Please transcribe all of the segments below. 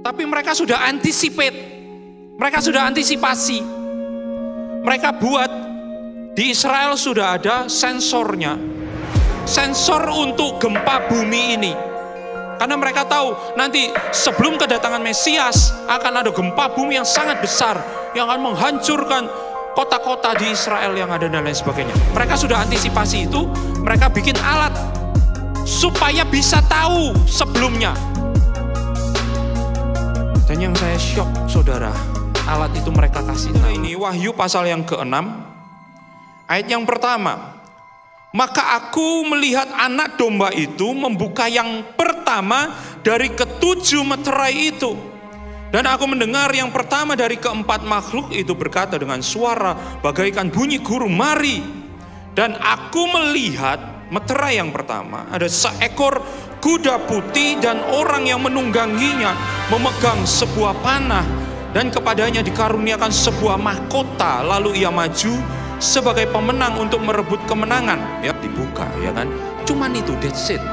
Tapi mereka sudah anticipate. Mereka sudah antisipasi. Mereka buat, di Israel sudah ada sensornya. Sensor untuk gempa bumi ini. Karena mereka tahu nanti sebelum kedatangan Mesias akan ada gempa bumi yang sangat besar. Yang akan menghancurkan kota-kota di Israel yang ada dan lain sebagainya. Mereka sudah antisipasi itu. Mereka bikin alat supaya bisa tahu sebelumnya. Dan yang saya shock saudara, alat itu mereka kasih tahu. Ini Wahyu pasal yang ke-6 ayat yang pertama. Maka aku melihat anak domba itu membuka yang pertama dari ketujuh meterai itu. Dan aku mendengar yang pertama dari keempat makhluk itu berkata dengan suara bagaikan bunyi guru, mari. Dan aku melihat meterai yang pertama ada seekor kuda putih dan orang yang menungganginya memegang sebuah panah. Dan kepadanya dikaruniakan sebuah mahkota. Lalu ia maju sebagai pemenang untuk merebut kemenangan. Ya dibuka ya kan. Cuman itu, that's it.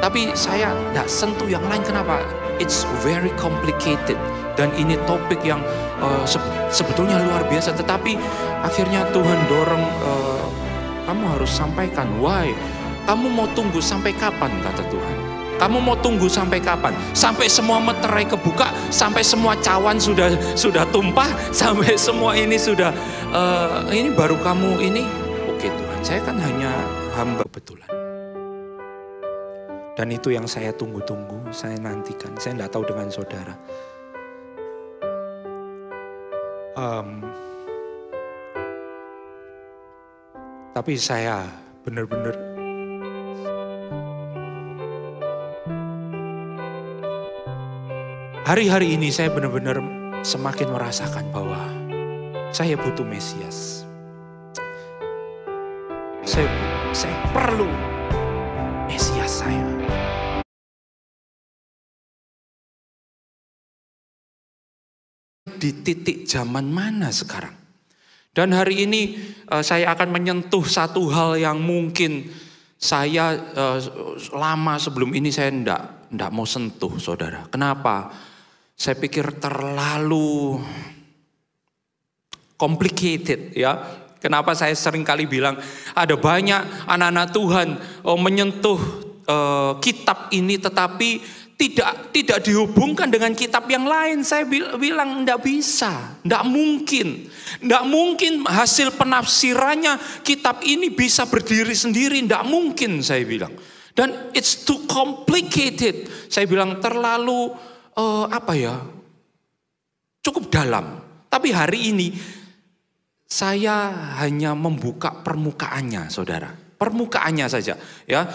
Tapi saya tidak sentuh yang lain. Kenapa? It's very complicated. Dan ini topik yang sebetulnya luar biasa. Tetapi akhirnya Tuhan dorong, kamu harus sampaikan. Why? Kamu mau tunggu sampai kapan, kata Tuhan? Kamu mau tunggu sampai kapan? Sampai semua meterai kebuka, sampai semua cawan sudah tumpah, sampai semua ini sudah, ini baru kamu ini? Oke Tuhan, saya kan hanya hamba kebetulan. Dan itu yang saya tunggu-tunggu, saya nantikan. Saya tidak tahu dengan saudara. Tapi saya benar-benar hari-hari ini saya benar-benar semakin merasakan bahwa saya butuh Mesias. Saya perlu Mesias saya. Di titik zaman mana sekarang? Dan hari ini saya akan menyentuh satu hal yang mungkin saya lama sebelum ini saya enggak mau sentuh saudara. Kenapa? Saya pikir terlalu complicated ya. Kenapa saya sering kali bilang ada banyak anak-anak Tuhan menyentuh kitab ini tetapi tidak dihubungkan dengan kitab yang lain. Saya bilang enggak bisa, enggak mungkin. Enggak mungkin hasil penafsirannya kitab ini bisa berdiri sendiri, enggak mungkin saya bilang. Dan it's too complicated. Saya bilang terlalu cukup dalam. Tapi hari ini saya hanya membuka permukaannya, saudara. Permukaannya saja, ya.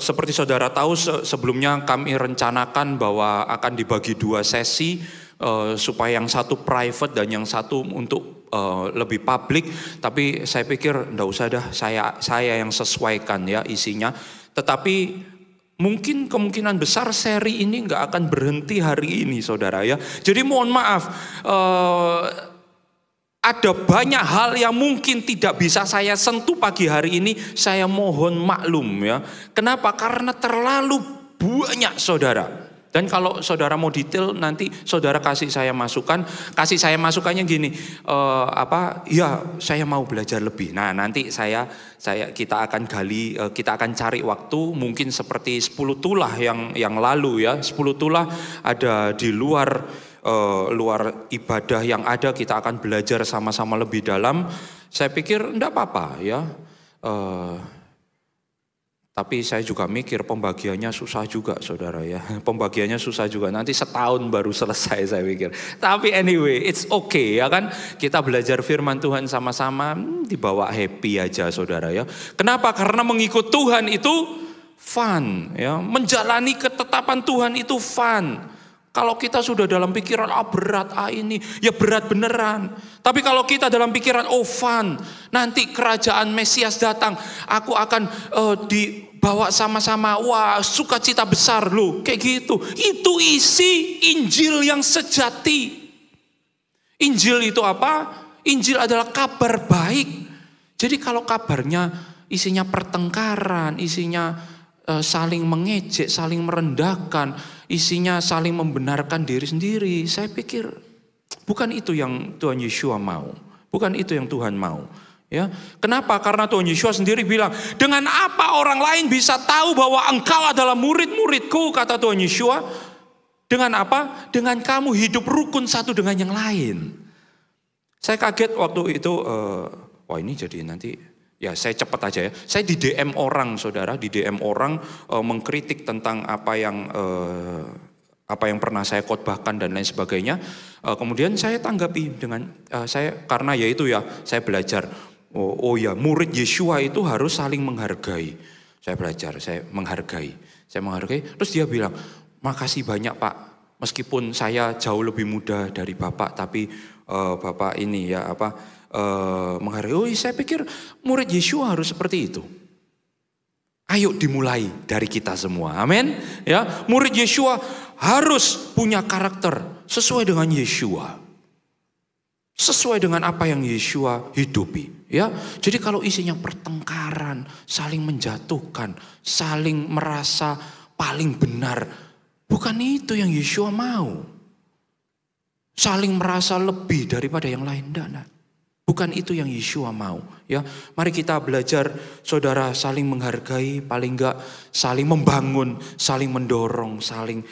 Seperti saudara tahu sebelumnya kami rencanakan bahwa akan dibagi 2 sesi supaya yang satu private dan yang satu untuk lebih publik. Tapi saya pikir enggak usah dah, saya yang sesuaikan ya isinya. Tetapi mungkin kemungkinan besar seri ini nggak akan berhenti hari ini, saudara ya. Jadi mohon maaf, ada banyak hal yang mungkin tidak bisa saya sentuh pagi hari ini. Saya mohon maklum ya. Kenapa? Karena terlalu banyak, saudara. Dan kalau saudara mau detail nanti saudara kasih saya masukan. Kasih saya masukannya gini, ya saya mau belajar lebih. Nah nanti kita akan gali, kita akan cari waktu mungkin seperti 10 tulah yang lalu ya. 10 tulah ada di luar ibadah yang ada, kita akan belajar sama-sama lebih dalam. Saya pikir enggak apa-apa ya. Tapi saya juga mikir pembagiannya susah juga, saudara ya. Pembagiannya susah juga, nanti setahun baru selesai saya pikir. Tapi anyway, it's okay ya kan. Kita belajar firman Tuhan sama-sama, dibawa happy aja saudara ya. Kenapa? Karena mengikut Tuhan itu fun ya. Menjalani ketetapan Tuhan itu fun. Kalau kita sudah dalam pikiran, berat, ini, ya berat beneran. Tapi kalau kita dalam pikiran, fun, nanti kerajaan Mesias datang, aku akan dibawa sama-sama, wah sukacita besar loh, kayak gitu. Itu isi Injil yang sejati. Injil itu apa? Injil adalah kabar baik. Jadi kalau kabarnya isinya pertengkaran, isinya saling mengejek, saling merendahkan, isinya saling membenarkan diri sendiri. Saya pikir bukan itu yang Tuhan Yeshua mau. Bukan itu yang Tuhan mau. Ya, kenapa? Karena Tuhan Yesus sendiri bilang, dengan apa orang lain bisa tahu bahwa engkau adalah murid-muridku, kata Tuhan Yesus. Dengan apa? Dengan kamu hidup rukun satu dengan yang lain. Saya kaget waktu itu, wah ini jadi nanti, ya saya cepat aja ya. Saya di DM orang, saudara, di DM orang mengkritik tentang apa yang pernah saya khotbahkan dan lain sebagainya. Kemudian saya tanggapi dengan, karena ya itu ya, saya belajar. Oh ya, murid Yeshua itu harus saling menghargai. Saya belajar, saya menghargai. Terus dia bilang, makasih banyak Pak. Meskipun saya jauh lebih muda dari Bapak, tapi Bapak ini ya menghargai. Oh, saya pikir murid Yeshua harus seperti itu. Ayo dimulai dari kita semua. Amin. Ya, murid Yeshua harus punya karakter sesuai dengan Yeshua. Sesuai dengan apa yang Yeshua hidupi. Ya, jadi kalau isinya pertengkaran, saling menjatuhkan, saling merasa paling benar, bukan itu yang Yeshua mau. Saling merasa lebih daripada yang lain, enggak. Bukan itu yang Yeshua mau. Ya, mari kita belajar, saudara, saling menghargai, paling enggak saling membangun, saling mendorong, saling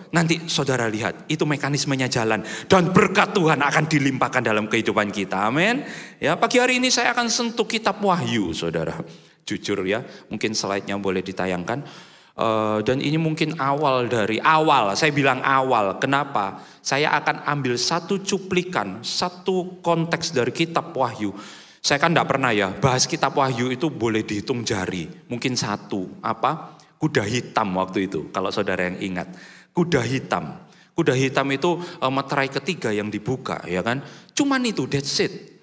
nanti saudara lihat itu mekanismenya jalan dan berkat Tuhan akan dilimpahkan dalam kehidupan kita. Amin. Ya, pagi hari ini saya akan sentuh kitab Wahyu, saudara. Jujur ya, mungkin slide-nya boleh ditayangkan. Dan ini mungkin awal, saya bilang awal. Kenapa? Saya akan ambil satu cuplikan, satu konteks dari kitab Wahyu. Saya kan tidak pernah ya bahas kitab Wahyu itu boleh dihitung jari. Mungkin satu, kuda hitam waktu itu, kalau saudara yang ingat. Kuda hitam itu meterai ketiga yang dibuka, ya kan? Cuman itu, that's it.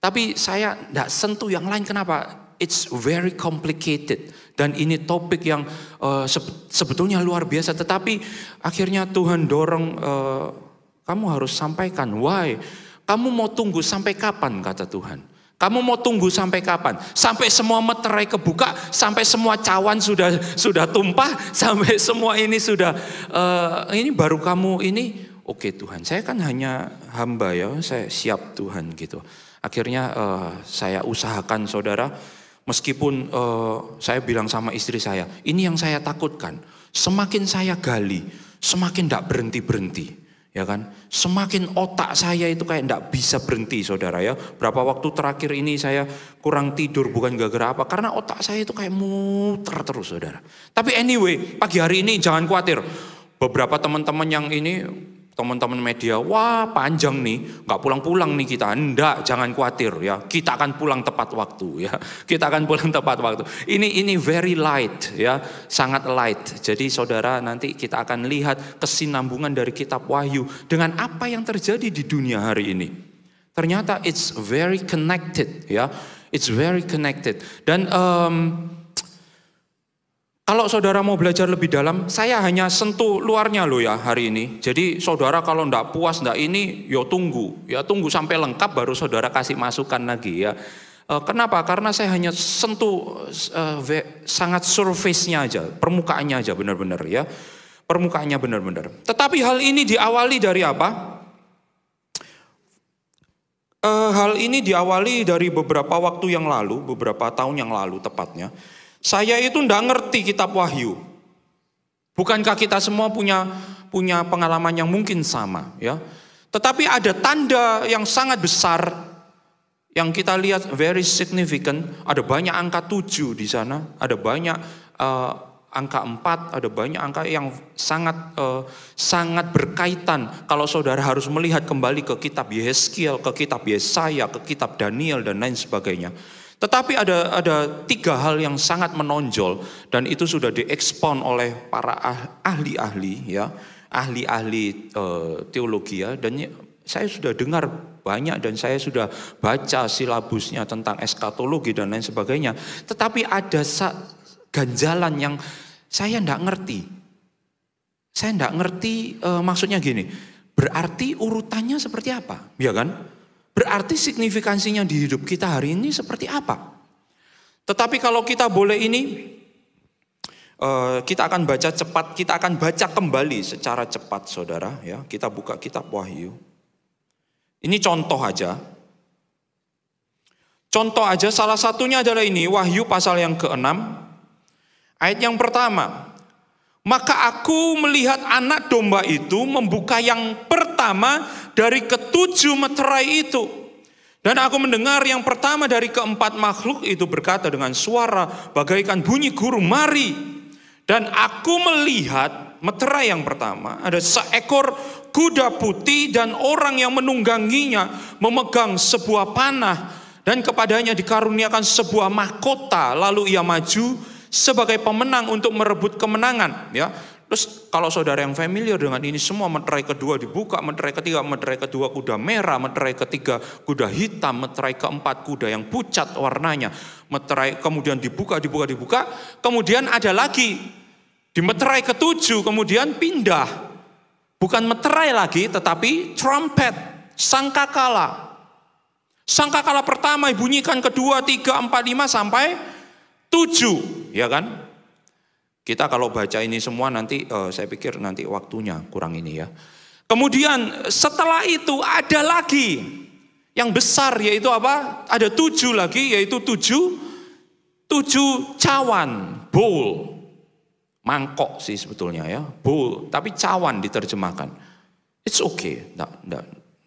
Tapi saya tidak sentuh yang lain, kenapa? It's very complicated. Dan ini topik yang sebetulnya luar biasa. Tetapi akhirnya Tuhan dorong, kamu harus sampaikan. Why? Kamu mau tunggu sampai kapan, kata Tuhan? Kamu mau tunggu sampai kapan? Sampai semua meterai kebuka, sampai semua cawan sudah tumpah, sampai semua ini sudah, ini baru kamu ini. Oke Tuhan, saya kan hanya hamba ya, saya siap Tuhan gitu. Akhirnya saya usahakan, saudara. Meskipun saya bilang sama istri saya, ini yang saya takutkan. Semakin saya gali, semakin tidak berhenti-berhenti. Ya kan? Semakin otak saya itu kayak tidak bisa berhenti, saudara ya. Berapa waktu terakhir ini saya kurang tidur, bukan gara-gara apa. Karena otak saya itu kayak muter terus, saudara. Tapi anyway, pagi hari ini jangan khawatir. Beberapa teman-teman yang ini, teman-teman media, wah panjang nih, nggak pulang-pulang nih kita. Enggak, jangan khawatir ya. Kita akan pulang tepat waktu ya. Kita akan pulang tepat waktu. Ini very light ya, sangat light. Jadi saudara, nanti kita akan lihat kesinambungan dari kitab Wahyu dengan apa yang terjadi di dunia hari ini. Ternyata it's very connected ya. It's very connected. Dan kalau saudara mau belajar lebih dalam, saya hanya sentuh luarnya loh ya hari ini. Jadi saudara kalau enggak puas, enggak ini, ya tunggu sampai lengkap baru saudara kasih masukan lagi ya. Kenapa? Karena saya hanya sentuh sangat surface-nya aja, permukaannya aja benar-benar ya. Permukaannya benar-benar. Tetapi hal ini diawali dari apa? Hal ini diawali dari beberapa waktu yang lalu, beberapa tahun yang lalu tepatnya. Saya itu enggak ngerti kitab Wahyu. Bukankah kita semua punya pengalaman yang mungkin sama ya? Tetapi ada tanda yang sangat besar yang kita lihat very significant. Ada banyak angka 7 di sana, ada banyak angka 4, ada banyak angka yang sangat berkaitan. Kalau saudara harus melihat kembali ke kitab Yehezkiel, ke kitab Yesaya, ke kitab Daniel dan lain sebagainya. Tetapi ada 3 hal yang sangat menonjol dan itu sudah diekspon oleh para ahli-ahli ya, ahli-ahli teologi ya, dan saya sudah dengar banyak dan saya sudah baca silabusnya tentang eskatologi dan lain sebagainya. Tetapi ada ganjalan yang saya tidak ngerti. Saya tidak ngerti maksudnya gini, berarti urutannya seperti apa, ya kan? Berarti signifikansinya di hidup kita hari ini seperti apa? Tetapi kalau kita boleh ini, Kita akan baca cepat, kita akan baca kembali secara cepat saudara ya. Kita buka kitab Wahyu. Ini contoh aja. Contoh aja salah satunya adalah ini Wahyu pasal yang ke-6 ayat yang pertama. Maka aku melihat anak domba itu membuka yang pertama dari ketujuh meterai itu. Dan aku mendengar yang pertama dari keempat makhluk itu berkata dengan suara bagaikan bunyi guru, mari. Dan aku melihat meterai yang pertama ada seekor kuda putih dan orang yang menungganginya memegang sebuah panah dan kepadanya dikaruniakan sebuah mahkota, lalu ia maju sebagai pemenang untuk merebut kemenangan ya. Terus kalau saudara yang familiar dengan ini semua, meterai kedua dibuka, meterai ketiga, meterai kedua kuda merah, meterai ketiga kuda hitam, meterai keempat kuda yang pucat warnanya, meterai kemudian dibuka, kemudian ada lagi di meterai ketujuh kemudian pindah, bukan meterai lagi tetapi trumpet, sangkakala. Sangkakala pertama dibunyikan, kedua, tiga, empat, lima sampai 7, ya kan? Kita kalau baca ini semua nanti saya pikir nanti waktunya kurang ini ya. Kemudian setelah itu ada lagi yang besar yaitu apa? Ada 7 lagi yaitu 7 cawan, bowl. Mangkok sih sebetulnya ya, bowl, tapi cawan diterjemahkan. It's okay,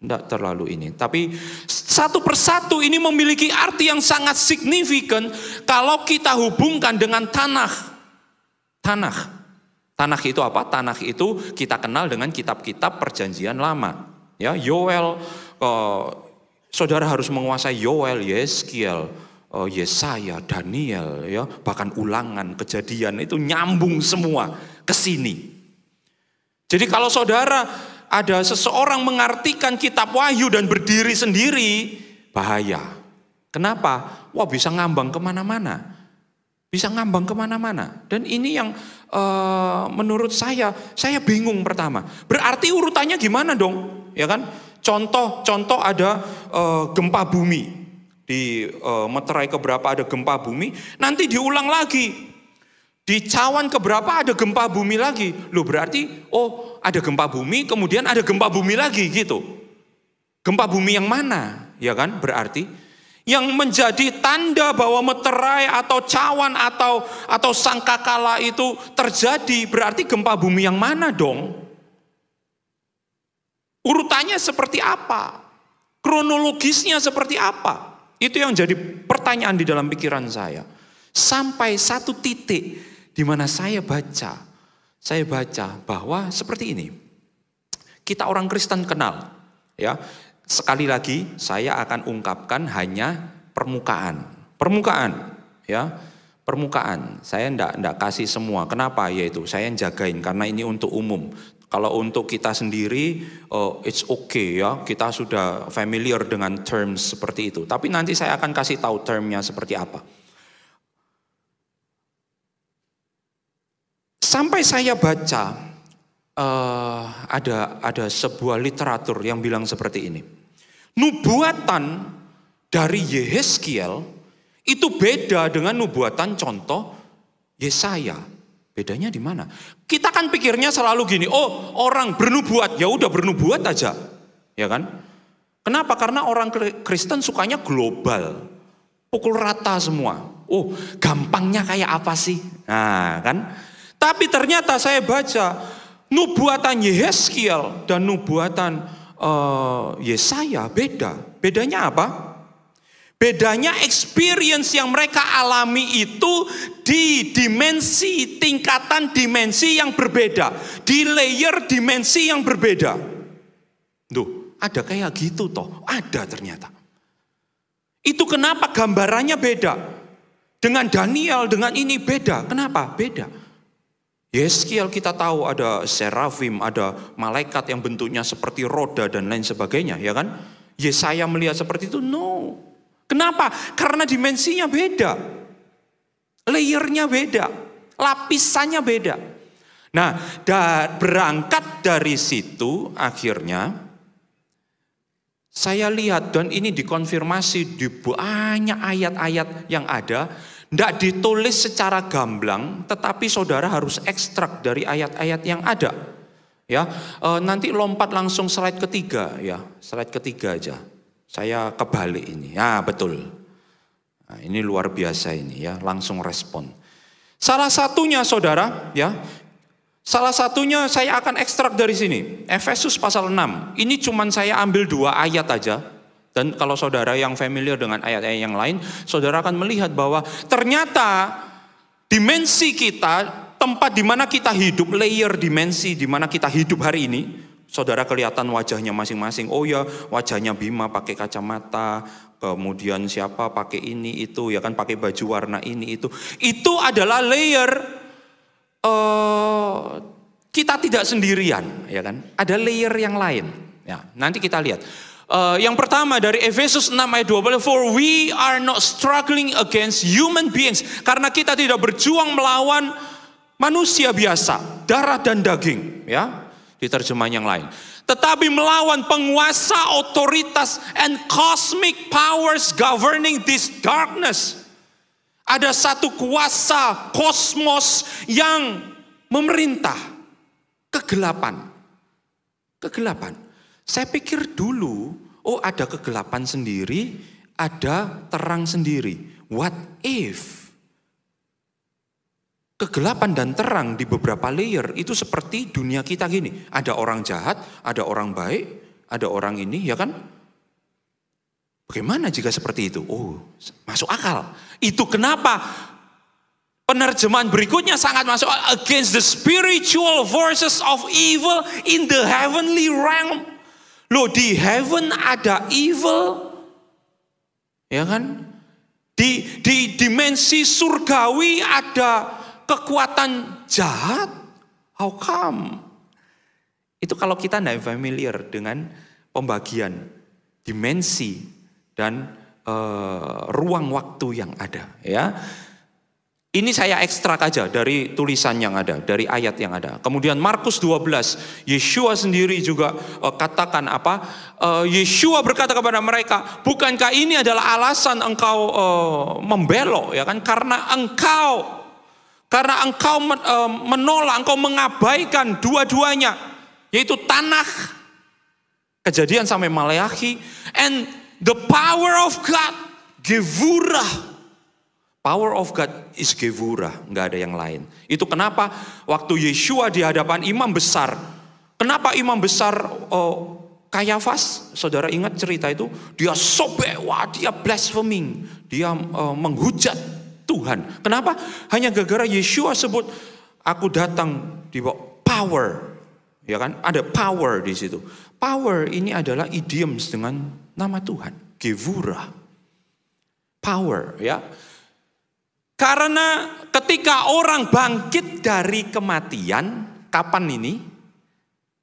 enggak terlalu ini. Tapi satu persatu ini memiliki arti yang sangat signifikan kalau kita hubungkan dengan tanah. Tanah itu apa? Tanah itu kita kenal dengan kitab-kitab perjanjian lama. Ya, Yoel, saudara harus menguasai Yoel, Yeskiel, Yesaya, Daniel, ya, bahkan Ulangan, Kejadian itu nyambung semua ke sini. Jadi kalau saudara ada seseorang mengartikan kitab Wahyu dan berdiri sendiri, bahaya. Kenapa? Wah, bisa ngambang kemana-mana. Dan ini yang menurut saya bingung pertama. Berarti urutannya gimana dong? Ya kan? Contoh ada gempa bumi. Di meterai keberapa ada gempa bumi, nanti diulang lagi. Di cawan keberapa ada gempa bumi lagi. Loh berarti, ada gempa bumi, kemudian ada gempa bumi lagi gitu. Gempa bumi yang mana? Ya kan, berarti yang menjadi tanda bahwa meterai atau cawan atau sangkakala itu terjadi, berarti gempa bumi yang mana dong? Urutannya seperti apa? Kronologisnya seperti apa? Itu yang jadi pertanyaan di dalam pikiran saya. Sampai satu titik di mana saya baca bahwa seperti ini. Kita orang Kristen kenal, ya. Sekali lagi saya akan ungkapkan hanya permukaan, ya. Permukaan. Saya enggak kasih semua. Kenapa? Yaitu saya yang jagain karena ini untuk umum. Kalau untuk kita sendiri, it's okay ya, kita sudah familiar dengan terms seperti itu. Tapi nanti saya akan kasih tahu termnya seperti apa. Sampai saya baca, ada sebuah literatur yang bilang seperti ini. Nubuatan dari Yeskiel itu beda dengan nubuatan contoh Yesaya. Bedanya di mana? Kita kan pikirnya selalu gini, orang bernubuat, ya udah bernubuat aja. Ya kan? Kenapa? Karena orang Kristen sukanya global. Pukul rata semua. Gampangnya kayak apa sih? Nah, kan? Tapi ternyata saya baca nubuatan Yeskiel dan nubuatan Yesaya beda. Bedanya apa? Bedanya experience yang mereka alami itu di dimensi, tingkatan dimensi yang berbeda. Di layer dimensi yang berbeda. Duh, ada kayak gitu toh. Ada ternyata. Itu kenapa gambarannya beda. Dengan Daniel, dengan ini beda. Kenapa? Beda. Yeskiel kita tahu ada serafim, ada malaikat yang bentuknya seperti roda dan lain sebagainya. Ya kan? Yesaya melihat seperti itu? No. Kenapa? Karena dimensinya beda. Layernya beda. Lapisannya beda. Nah, berangkat dari situ akhirnya saya lihat dan ini dikonfirmasi di banyak ayat-ayat yang ada. Tidak ditulis secara gamblang, tetapi saudara harus ekstrak dari ayat-ayat yang ada. Ya, nanti lompat langsung slide ketiga, ya, slide ketiga aja. Saya kebalik ini, ya betul. Nah, ini luar biasa ini, ya, langsung respon. Salah satunya, saudara, ya, salah satunya saya akan ekstrak dari sini, Efesus pasal 6. Ini cuman saya ambil 2 ayat aja. Dan kalau saudara yang familiar dengan ayat-ayat yang lain, saudara akan melihat bahwa ternyata dimensi kita, tempat di mana kita hidup, layer dimensi di mana kita hidup hari ini, saudara kelihatan wajahnya masing-masing. Oh ya, wajahnya Bima pakai kacamata, kemudian siapa pakai ini itu, ya kan, pakai baju warna ini itu. Itu adalah layer kita tidak sendirian, ya kan? Ada layer yang lain. Ya, nanti kita lihat. Yang pertama dari Efesus 6 ayat 20, for we are not struggling against human beings. Karena kita tidak berjuang melawan manusia biasa, darah dan daging, ya, di terjemahan yang lain. Tetapi melawan penguasa, otoritas, and cosmic powers governing this darkness. Ada satu kuasa kosmos yang memerintah kegelapan. Kegelapan. Saya pikir dulu, oh ada kegelapan sendiri, ada terang sendiri. What if kegelapan dan terang di beberapa layer itu seperti dunia kita gini. Ada orang jahat, ada orang baik, ada orang ini, ya kan? Bagaimana jika seperti itu? Oh, masuk akal. Itu kenapa penerjemahan berikutnya sangat masuk akal. Against the spiritual forces of evil in the heavenly realm. Loh, di heaven ada evil, ya kan? Di dimensi surgawi ada kekuatan jahat. How come? Itu kalau kita tidak familiar dengan pembagian dimensi dan ruang waktu yang ada, ya. Ini saya ekstrak aja dari tulisan yang ada, dari ayat yang ada. Kemudian Markus 12, Yeshua sendiri juga katakan apa? Yeshua berkata kepada mereka, bukankah ini adalah alasan engkau membelok, ya kan? Karena engkau menolak, engkau mengabaikan dua-duanya, yaitu tanah, Kejadian sampai Maleakhi, and the power of God, Gevurah. Power of God is Gevurah, nggak ada yang lain. Itu kenapa waktu Yeshua di hadapan imam besar, kenapa imam besar Kayafas, saudara ingat cerita itu? Dia sobek, wah dia blaspheming, dia menghujat Tuhan. Kenapa? Hanya gara-gara Yeshua sebut, aku datang di bawah power, ya kan? Ada power di situ. Power ini adalah idioms dengan nama Tuhan, Gevurah. Power, ya. Karena ketika orang bangkit dari kematian, kapan ini?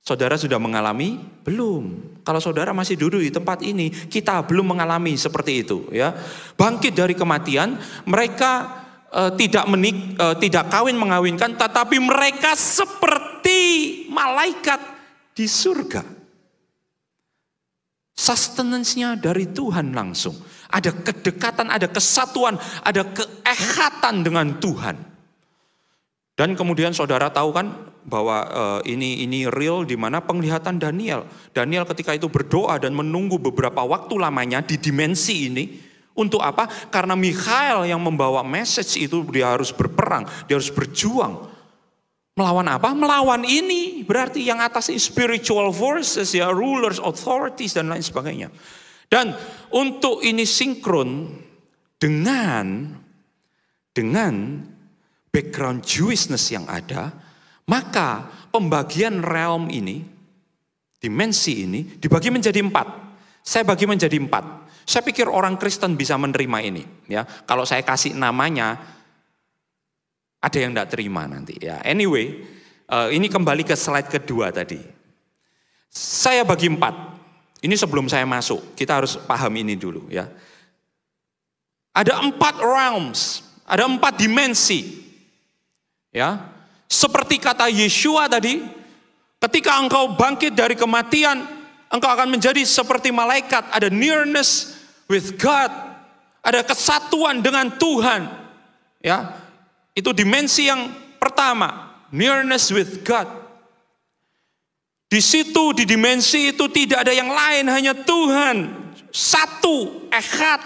Saudara sudah mengalami? Belum. Kalau saudara masih duduk di tempat ini, kita belum mengalami seperti itu, ya. Bangkit dari kematian, mereka tidak kawin mengawinkan, tetapi mereka seperti malaikat di surga. Sustenance-nya dari Tuhan langsung. Ada kedekatan, ada kesatuan, ada keekatan dengan Tuhan. Dan kemudian saudara tahu kan bahwa ini real di mana penglihatan Daniel. Daniel ketika itu berdoa dan menunggu beberapa waktu lamanya di dimensi ini. Untuk apa? Karena Mikhail yang membawa message itu dia harus berperang, dia harus berjuang. Melawan apa? Melawan ini. Berarti yang atas ini spiritual forces, ya, rulers, authorities dan lain sebagainya. Dan untuk ini sinkron dengan background Jewishness yang ada, maka pembagian realm ini, dimensi ini dibagi menjadi 4. Saya bagi menjadi 4. Saya pikir orang Kristen bisa menerima ini, ya. Kalau saya kasih namanya, ada yang tidak terima nanti, ya. Anyway, ini kembali ke slide kedua tadi. Saya bagi 4. Ini sebelum saya masuk, kita harus paham ini dulu, ya. Ada 4 realms, ada 4 dimensi, ya. Seperti kata Yeshua tadi, ketika engkau bangkit dari kematian, engkau akan menjadi seperti malaikat. Ada nearness with God, ada kesatuan dengan Tuhan. Ya, itu dimensi yang pertama, nearness with God. Di situ, di dimensi itu tidak ada yang lain, hanya Tuhan. Satu, echad.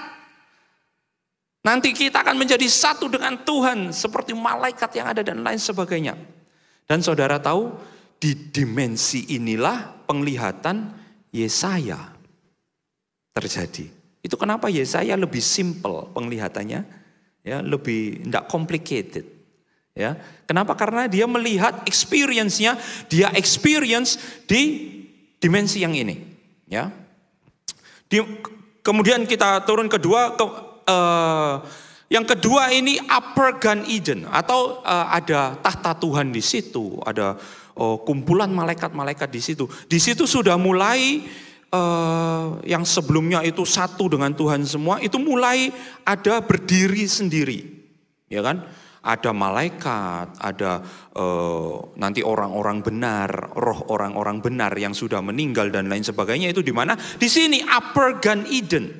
Nanti kita akan menjadi satu dengan Tuhan, seperti malaikat yang ada dan lain sebagainya. Dan saudara tahu, di dimensi inilah penglihatan Yesaya terjadi. Itu kenapa Yesaya lebih simple penglihatannya. Ya, lebih tidak complicated. Ya, kenapa? Karena dia melihat experience-nya, dia experience di dimensi yang ini. Ya, kemudian kita turun kedua, yang kedua ini Upper Gan Eden, atau ada tahta Tuhan di situ, ada kumpulan malaikat-malaikat di situ. Di situ sudah mulai yang sebelumnya itu satu dengan Tuhan semua, itu mulai ada berdiri sendiri, ya kan? Ada malaikat, ada nanti orang-orang benar, roh orang-orang benar yang sudah meninggal dan lain sebagainya. Itu di mana? Di sini Upper Gan Eden,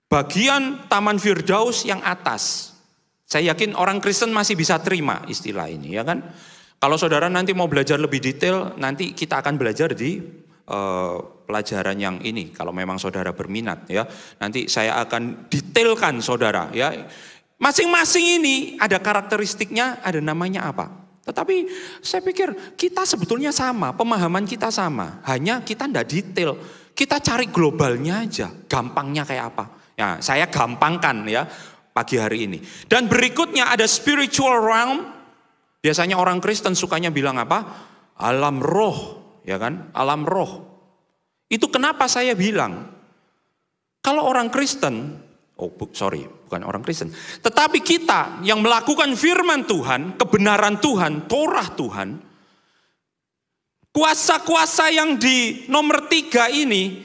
bagian Taman Firdaus yang atas. Saya yakin orang Kristen masih bisa terima istilah ini, ya kan? Kalau saudara nanti mau belajar lebih detail, nanti kita akan belajar di pelajaran yang ini, kalau memang saudara berminat, ya. Nanti saya akan detailkan saudara, ya. Masing-masing ini ada karakteristiknya, ada namanya apa. Tetapi saya pikir kita sebetulnya sama, pemahaman kita sama, hanya kita tidak detail. Kita cari globalnya aja, gampangnya kayak apa. Ya, saya gampangkan ya pagi hari ini. Dan berikutnya ada spiritual realm. Biasanya orang Kristen sukanya bilang apa? Alam roh. Ya kan, alam roh. Itu kenapa saya bilang, kalau orang Kristen, bukan orang Kristen, tetapi kita yang melakukan firman Tuhan, kebenaran Tuhan, Torah Tuhan, kuasa-kuasa yang di nomor 3 ini,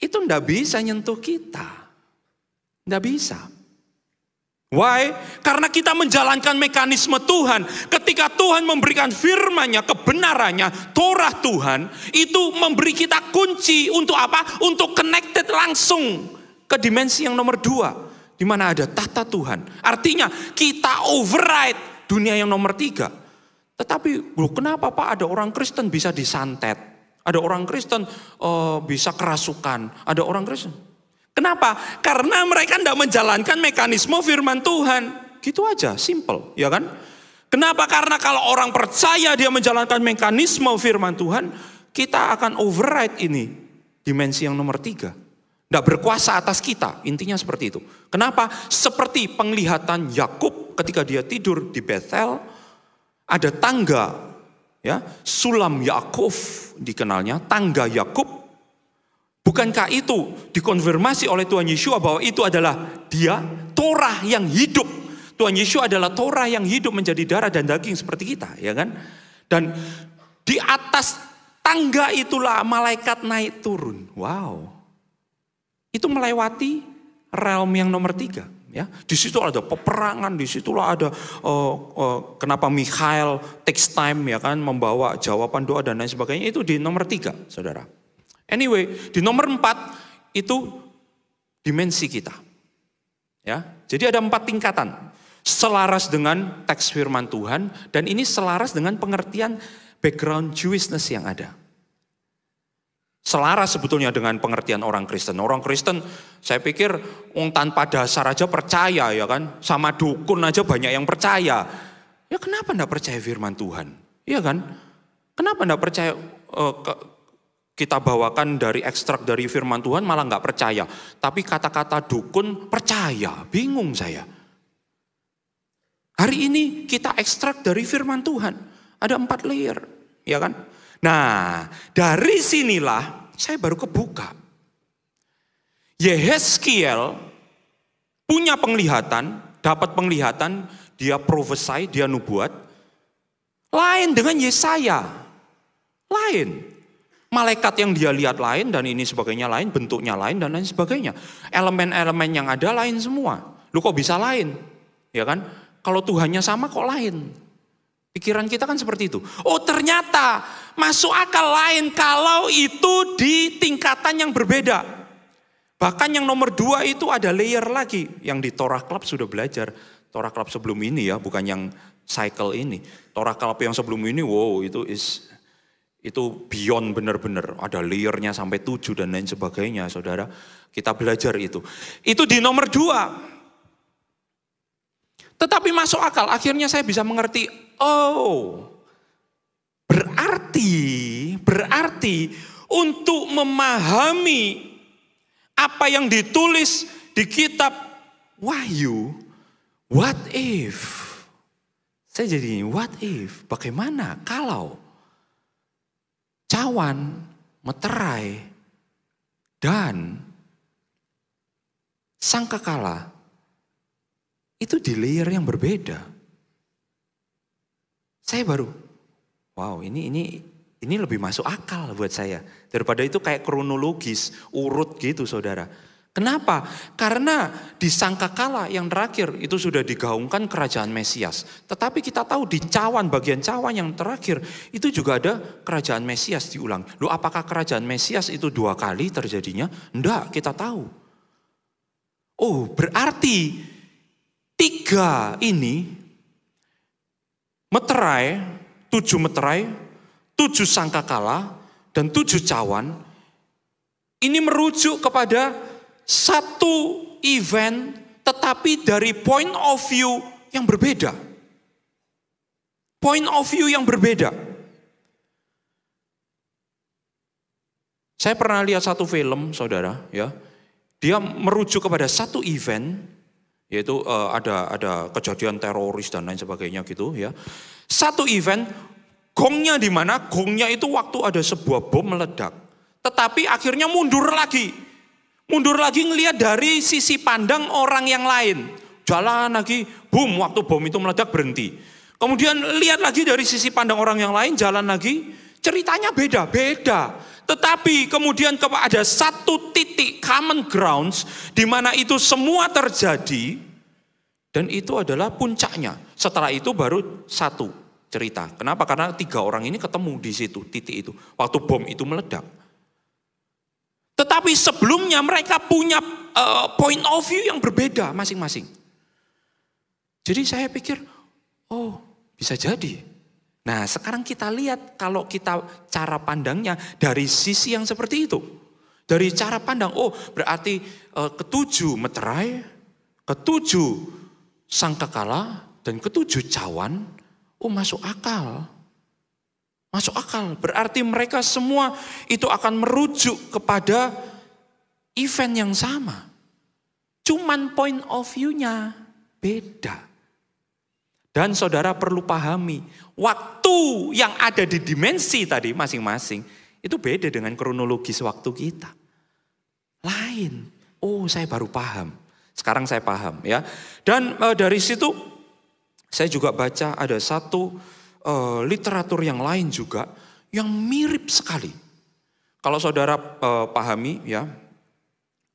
itu tidak bisa nyentuh kita. Tidak bisa. Why? Karena kita menjalankan mekanisme Tuhan. Ketika Tuhan memberikan firman-Nya, kebenarannya, Torah Tuhan, itu memberi kita kunci untuk apa? Untuk connected langsung ke dimensi yang nomor 2, di mana ada tahta Tuhan. Artinya kita override dunia yang nomor 3. Tetapi kenapa Pak ada orang Kristen bisa disantet? Ada orang Kristen bisa kerasukan. Ada orang Kristen. Kenapa? Karena mereka tidak menjalankan mekanisme firman Tuhan. Gitu aja, simple, ya kan? Kenapa? Karena kalau orang percaya dia menjalankan mekanisme firman Tuhan, kita akan override ini, dimensi yang nomor 3. Tidak berkuasa atas kita, intinya seperti itu. Kenapa? Seperti penglihatan Yakub ketika dia tidur di Bethel, ada tangga, ya, sulam Yakub dikenalnya, tangga Yakub. Bukankah itu dikonfirmasi oleh Tuhan Yesus bahwa itu adalah dia, Torah yang hidup. Tuhan Yesus adalah Torah yang hidup menjadi darah dan daging seperti kita, ya kan? Dan di atas tangga itulah malaikat naik turun. Wow. Itu melewati realm yang nomor 3, ya. Di situ ada peperangan, di situlah ada kenapa Mikhail takes time, ya kan, membawa jawaban doa dan lain sebagainya. Itu di nomor 3, saudara. Anyway, di nomor 4 itu dimensi kita. Ya, jadi ada 4 tingkatan. Selaras dengan teks firman Tuhan, dan ini selaras dengan pengertian background Jewishness yang ada. Selaras sebetulnya dengan pengertian orang Kristen. Orang Kristen saya pikir tanpa dasar aja percaya, ya kan. Sama dukun aja banyak yang percaya. Ya kenapa enggak percaya firman Tuhan? Iya kan? Kenapa enggak percaya kita bawakan dari ekstrak dari firman Tuhan malah nggak percaya. Tapi kata-kata dukun percaya, bingung saya. Hari ini kita ekstrak dari firman Tuhan. Ada 4 layer, ya kan? Nah, dari sinilah saya baru kebuka. Yehezkiel punya penglihatan, dapat penglihatan, dia prophesy, dia nubuat. Lain dengan Yesaya. Lain. Malaikat yang dia lihat lain dan ini sebagainya lain, bentuknya lain dan lain sebagainya. Elemen-elemen yang ada lain semua. Lu kok bisa lain? Ya kan? Kalau Tuhannya sama kok lain? Pikiran kita kan seperti itu. Oh ternyata masuk akal lain kalau itu di tingkatan yang berbeda. Bahkan yang nomor 2 itu ada layer lagi. Yang di Torah Club sudah belajar. Torah Club sebelum ini ya, bukan yang cycle ini. Torah Club yang sebelum ini, wow, itu beyond benar-benar. Ada layernya sampai 7 dan lain sebagainya, saudara. Kita belajar itu. Itu di nomor 2. Tetapi masuk akal, akhirnya saya bisa mengerti, oh, berarti untuk memahami apa yang ditulis di kitab Wahyu, what if? Saya jadi what if? Bagaimana kalau cawan, meterai, dan sangkakala itu di layer yang berbeda. Saya baru, wow, ini lebih masuk akal buat saya. Daripada itu kayak kronologis, urut gitu saudara. Kenapa? Karena di sangkakala yang terakhir itu sudah digaungkan kerajaan Mesias. Tetapi kita tahu di cawan, bagian cawan yang terakhir itu juga ada kerajaan Mesias diulang. Loh, apakah kerajaan Mesias itu 2 kali terjadinya? Enggak, kita tahu. Oh, berarti 3 ini, meterai, 7 meterai, 7 sangkakala, dan 7 cawan, ini merujuk kepada satu event tetapi dari point of view yang berbeda. Point of view yang berbeda. Saya pernah lihat satu film, saudara, ya. Dia merujuk kepada satu event, yaitu ada kejadian teroris dan lain sebagainya gitu, ya. Satu event, gongnya di mana? Gongnya itu waktu ada sebuah bom meledak. Tetapi akhirnya mundur lagi. Mundur lagi ngelihat dari sisi pandang orang yang lain. Jalan lagi, boom, waktu bom itu meledak berhenti. Kemudian lihat lagi dari sisi pandang orang yang lain, jalan lagi. Ceritanya beda-beda. Tetapi kemudian ada satu titik common grounds di mana itu semua terjadi. Dan itu adalah puncaknya. Setelah itu baru satu cerita. Kenapa? Karena 3 orang ini ketemu di situ, titik itu. Waktu bom itu meledak. Tetapi sebelumnya mereka punya point of view yang berbeda masing-masing. Jadi saya pikir, oh bisa jadi. Nah sekarang kita lihat kalau kita cara pandangnya dari sisi yang seperti itu. Dari cara pandang, oh berarti 7 meterai, 7 sangkakala, dan 7 cawan, oh masuk akal. Masuk akal, berarti mereka semua itu akan merujuk kepada event yang sama. Cuman point of view-nya beda. Dan saudara perlu pahami, waktu yang ada di dimensi tadi masing-masing, itu beda dengan kronologis waktu kita. Lain, oh saya baru paham, sekarang saya paham ya. Dan dari situ saya juga baca ada satu literatur yang lain juga yang mirip sekali. Kalau saudara pahami ya,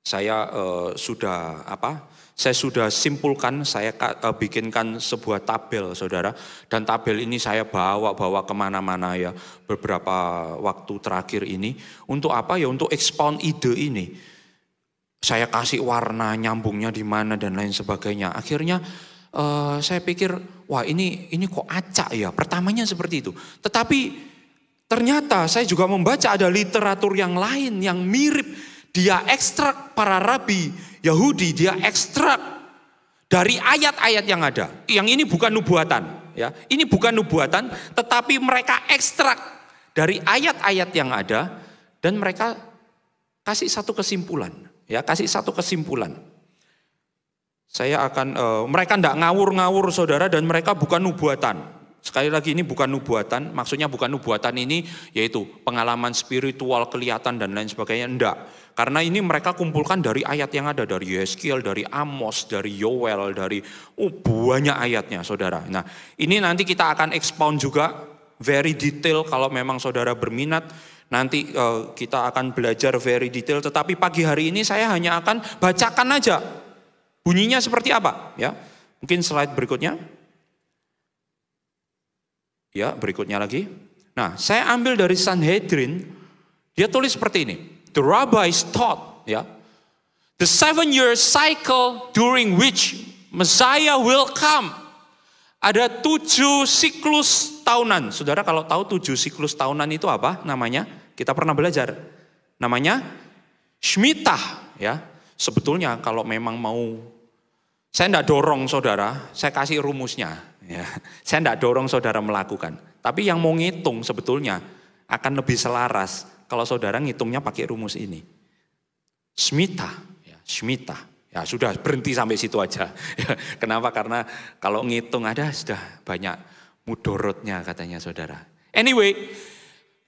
saya sudah simpulkan, saya bikinkan sebuah tabel saudara. Dan tabel ini saya bawa kemana-mana ya beberapa waktu terakhir ini. Untuk apa ya? Untuk expound ide ini. Saya kasih warna, nyambungnya di mana dan lain sebagainya. Akhirnya saya pikir, wah ini kok acak ya, pertamanya seperti itu. Tetapi ternyata saya juga membaca ada literatur yang lain yang mirip. Dia ekstrak para rabi Yahudi, dia ekstrak dari ayat-ayat yang ada. Yang ini bukan nubuatan, ya. Ini bukan nubuatan, tetapi mereka ekstrak dari ayat-ayat yang ada dan mereka kasih satu kesimpulan, ya, kasih satu kesimpulan. Saya akan, mereka tidak ngawur-ngawur saudara, dan mereka bukan nubuatan. Sekali lagi ini bukan nubuatan, maksudnya bukan nubuatan ini yaitu pengalaman spiritual, kelihatan dan lain sebagainya, enggak. Karena ini mereka kumpulkan dari ayat yang ada, dari Yeskiel, dari Amos, dari Yoel, dari banyak ayatnya saudara. Nah ini nanti kita akan expound juga, very detail kalau memang saudara berminat. Nanti kita akan belajar very detail, tetapi pagi hari ini saya hanya akan bacakan aja. Bunyinya seperti apa? Ya, mungkin slide berikutnya. Ya, berikutnya lagi. Nah, saya ambil dari Sanhedrin. Dia tulis seperti ini. The rabbis taught, ya, the 7-year cycle during which Messiah will come. Ada 7 siklus tahunan. Saudara kalau tahu 7 siklus tahunan itu apa namanya? Kita pernah belajar. Namanya Shemitah. Ya. Sebetulnya kalau memang mau, saya tidak dorong saudara, saya kasih rumusnya. Ya. Saya tidak dorong saudara melakukan. Tapi yang mau ngitung sebetulnya akan lebih selaras kalau saudara ngitungnya pakai rumus ini. Shemitah. Ya, Shemitah. Ya sudah, berhenti sampai situ aja. Kenapa? Karena kalau ngitung sudah banyak mudorotnya katanya saudara. Anyway,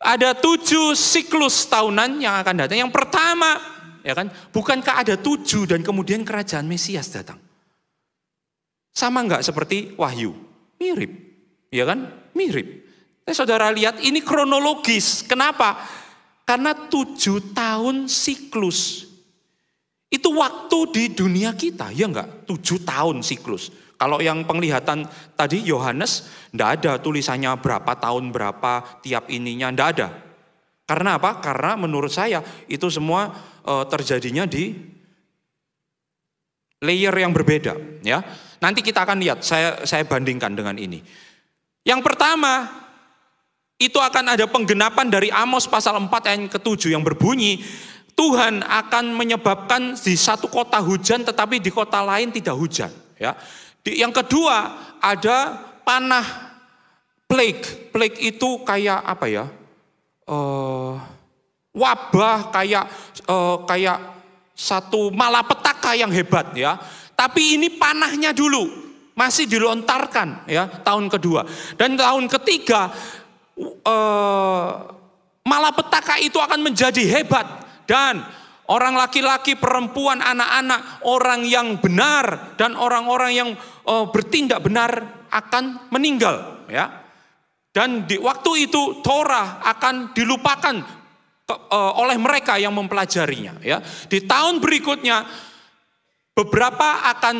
ada 7 siklus tahunan yang akan datang. Yang pertama, ya kan, bukankah ada 7 dan kemudian kerajaan Mesias datang? Sama enggak seperti Wahyu? Mirip, ya kan? Mirip. Saudara lihat ini kronologis. Kenapa? Karena 7 tahun siklus. Itu waktu di dunia kita, ya enggak? 7 tahun siklus. Kalau yang penglihatan tadi Yohanes, enggak ada tulisannya berapa tahun berapa tiap ininya, enggak ada. Karena apa? Karena menurut saya itu semua terjadinya di layer yang berbeda. Ya, nanti kita akan lihat, saya bandingkan dengan ini. Yang pertama, itu akan ada penggenapan dari Amos pasal 4 ayat ke-7 yang berbunyi, Tuhan akan menyebabkan di satu kota hujan tetapi di kota lain tidak hujan. Ya. Yang kedua ada panah plague. Plague itu kayak apa ya? Wabah kayak satu malapetaka yang hebat ya. Tapi ini panahnya dulu masih dilontarkan ya tahun kedua. Dan tahun ketiga malapetaka itu akan menjadi hebat. Dan orang laki-laki, perempuan, anak-anak, orang yang benar dan orang-orang yang bertindak benar akan meninggal, ya. Dan di waktu itu Torah akan dilupakan oleh mereka yang mempelajarinya, ya. Di tahun berikutnya beberapa akan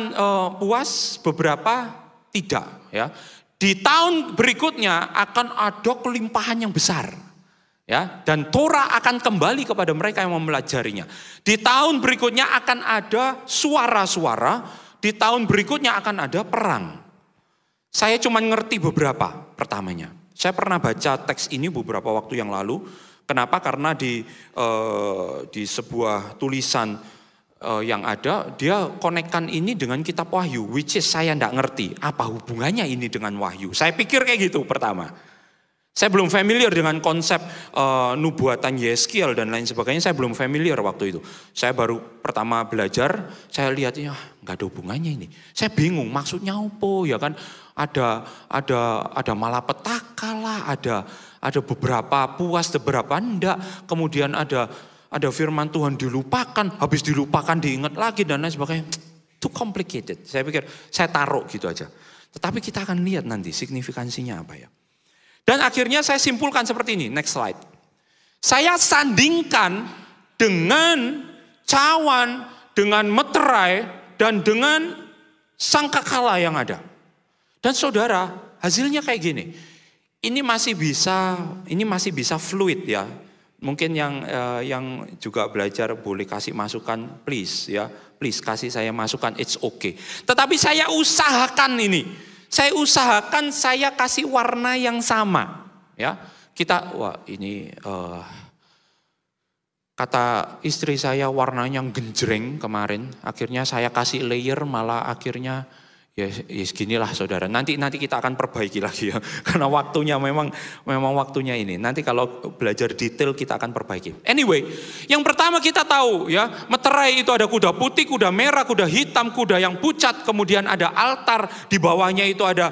puas, beberapa tidak, ya. Di tahun berikutnya akan ada kelimpahan yang besar. Ya, dan Torah akan kembali kepada mereka yang mempelajarinya. Di tahun berikutnya akan ada suara-suara, di tahun berikutnya akan ada perang. Saya cuma ngerti beberapa pertamanya. Saya pernah baca teks ini beberapa waktu yang lalu. Kenapa? Karena di sebuah tulisan yang ada, dia konekkan ini dengan kitab Wahyu, which is saya tidak ngerti apa hubungannya ini dengan Wahyu. Saya pikir kayak gitu pertama. Saya belum familiar dengan konsep nubuatan Yeskiel dan lain sebagainya. Saya belum familiar waktu itu. Saya baru pertama belajar, saya lihat ya nggak ada hubungannya ini. Saya bingung maksudnya apa ya kan? Ada malapetaka lah, ada beberapa puas, beberapa enggak. Kemudian ada firman Tuhan dilupakan, habis dilupakan diingat lagi dan lain sebagainya. Too complicated. Saya pikir saya taruh gitu aja. Tetapi kita akan lihat nanti signifikansinya apa ya. Dan akhirnya saya simpulkan seperti ini, next slide. Saya sandingkan dengan cawan, dengan meterai, dan dengan sangkakala yang ada. Dan saudara, hasilnya kayak gini. Ini masih bisa fluid ya. Mungkin yang juga belajar boleh kasih masukan, please ya. Please kasih saya masukan, it's okay. Tetapi saya usahakan ini. Saya usahakan saya kasih warna yang sama, ya. Kata istri saya warnanya genjreng kemarin, akhirnya saya kasih layer malah akhirnya ya seginilah saudara. Nanti kita akan perbaiki lagi ya, karena waktunya memang waktunya ini. Nanti kalau belajar detail kita akan perbaiki. Anyway, yang pertama kita tahu ya, meterai itu ada kuda putih, kuda merah, kuda hitam, kuda yang pucat, kemudian ada altar, di bawahnya itu ada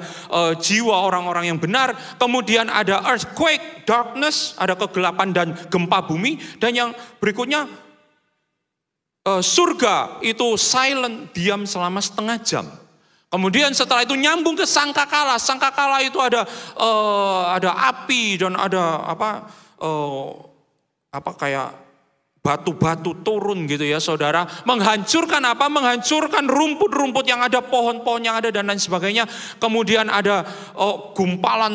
jiwa orang-orang yang benar, kemudian ada earthquake, darkness, ada kegelapan dan gempa bumi, dan yang berikutnya surga itu silent, diam selama setengah jam. Kemudian setelah itu nyambung ke sangkakala. Sangkakala itu ada api dan ada kayak batu-batu turun gitu ya saudara. Menghancurkan apa? Menghancurkan rumput-rumput yang ada, pohon-pohon yang ada dan lain sebagainya. Kemudian ada gumpalan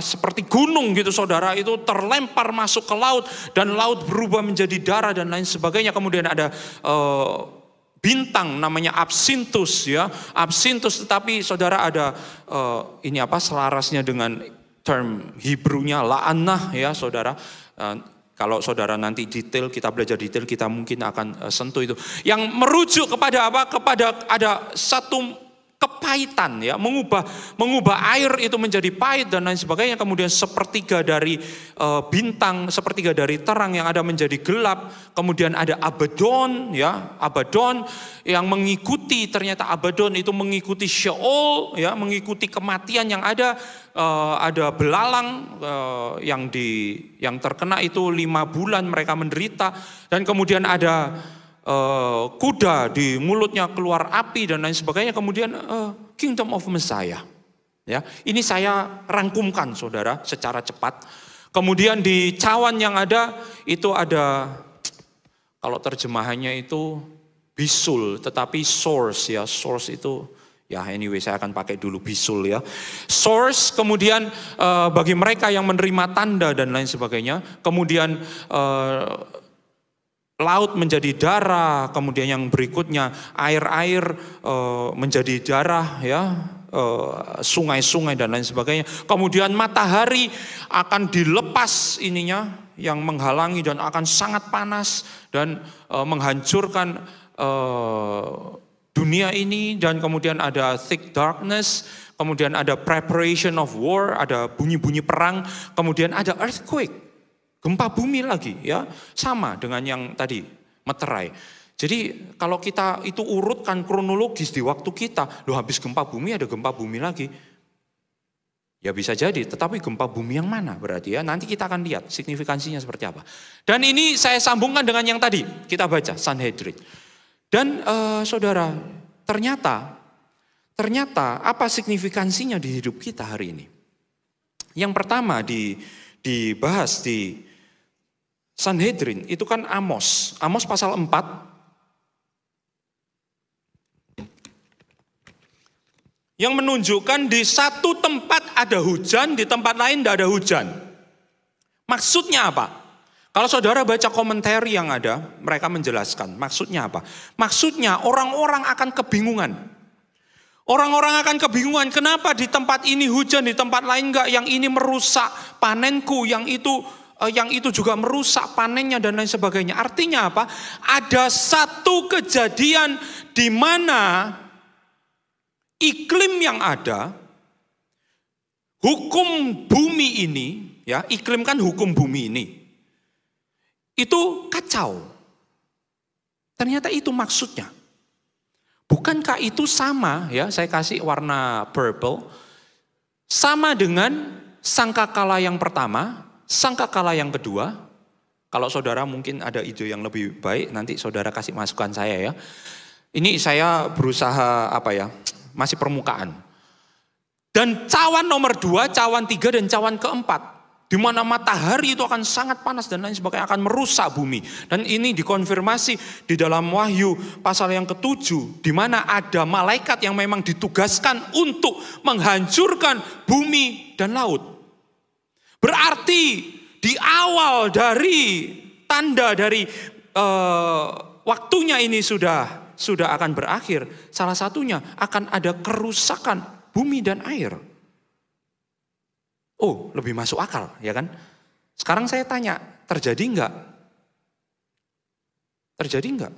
seperti gunung gitu saudara, itu terlempar masuk ke laut dan laut berubah menjadi darah dan lain sebagainya. Kemudian ada bintang namanya Absinthus ya. Absinthus, tetapi saudara ada selarasnya dengan term Hebrew-nya la'anah ya saudara. Kalau saudara nanti detail, kita belajar detail, kita mungkin akan sentuh itu. Yang merujuk kepada apa? Kepada ada satu kepahitan ya, mengubah air itu menjadi pahit dan lain sebagainya. Kemudian sepertiga dari bintang, sepertiga dari terang yang ada menjadi gelap. Kemudian ada Abaddon ya, Abaddon yang mengikuti, ternyata Abaddon itu mengikuti Sheol ya, mengikuti kematian yang ada. Ada belalang yang terkena itu 5 bulan mereka menderita, dan kemudian ada kuda di mulutnya keluar api dan lain sebagainya. Kemudian Kingdom of Messiah. Ya, ini saya rangkumkan saudara secara cepat. Kemudian di cawan yang ada itu ada, kalau terjemahannya itu bisul, tetapi source ya, source itu ya anyway saya akan pakai dulu bisul ya. Source, kemudian bagi mereka yang menerima tanda dan lain sebagainya. Kemudian laut menjadi darah, kemudian yang berikutnya air-air menjadi darah ya, sungai-sungai dan lain sebagainya. Kemudian matahari akan dilepas ininya yang menghalangi dan akan sangat panas dan menghancurkan dunia ini. Dan kemudian ada thick darkness, kemudian ada preparation of war, ada bunyi-bunyi perang, kemudian ada earthquake. Gempa bumi lagi ya, sama dengan yang tadi meterai. Jadi kalau kita itu urutkan kronologis di waktu kita, loh habis gempa bumi ada gempa bumi lagi. Ya bisa jadi, tetapi gempa bumi yang mana berarti ya, nanti kita akan lihat signifikansinya seperti apa. Dan ini saya sambungkan dengan yang tadi kita baca, Sanhedrin. Dan saudara, ternyata apa signifikansinya di hidup kita hari ini? Yang pertama dibahas di Sanhedrin itu kan Amos pasal 4. Yang menunjukkan di satu tempat ada hujan, di tempat lain tidak ada hujan. Maksudnya apa? Kalau saudara baca komentar yang ada, mereka menjelaskan maksudnya apa? Maksudnya orang-orang akan kebingungan. Orang-orang akan kebingungan, kenapa di tempat ini hujan, di tempat lain enggak, yang ini merusak panenku, yang itu juga merusak panennya dan lain sebagainya. Artinya apa? Ada satu kejadian di mana iklim yang ada, hukum bumi ini, ya iklim kan hukum bumi ini, itu kacau. Ternyata itu maksudnya. Bukankah itu sama ya, saya kasih warna purple, sama dengan sangkakala yang pertama, sangkakala yang kedua. Kalau saudara mungkin ada ide yang lebih baik, nanti saudara kasih masukan saya ya. Ini saya berusaha masih permukaan. Dan cawan nomor 2, cawan 3 dan cawan keempat. Di mana matahari itu akan sangat panas dan lain sebagainya, akan merusak bumi. Dan ini dikonfirmasi di dalam Wahyu pasal yang ke-7, di mana ada malaikat yang memang ditugaskan untuk menghancurkan bumi dan laut. Berarti di awal dari tanda dari waktunya ini sudah akan berakhir. Salah satunya akan ada kerusakan bumi dan air. Oh, lebih masuk akal, ya kan? Sekarang saya tanya, terjadi enggak? Terjadi enggak?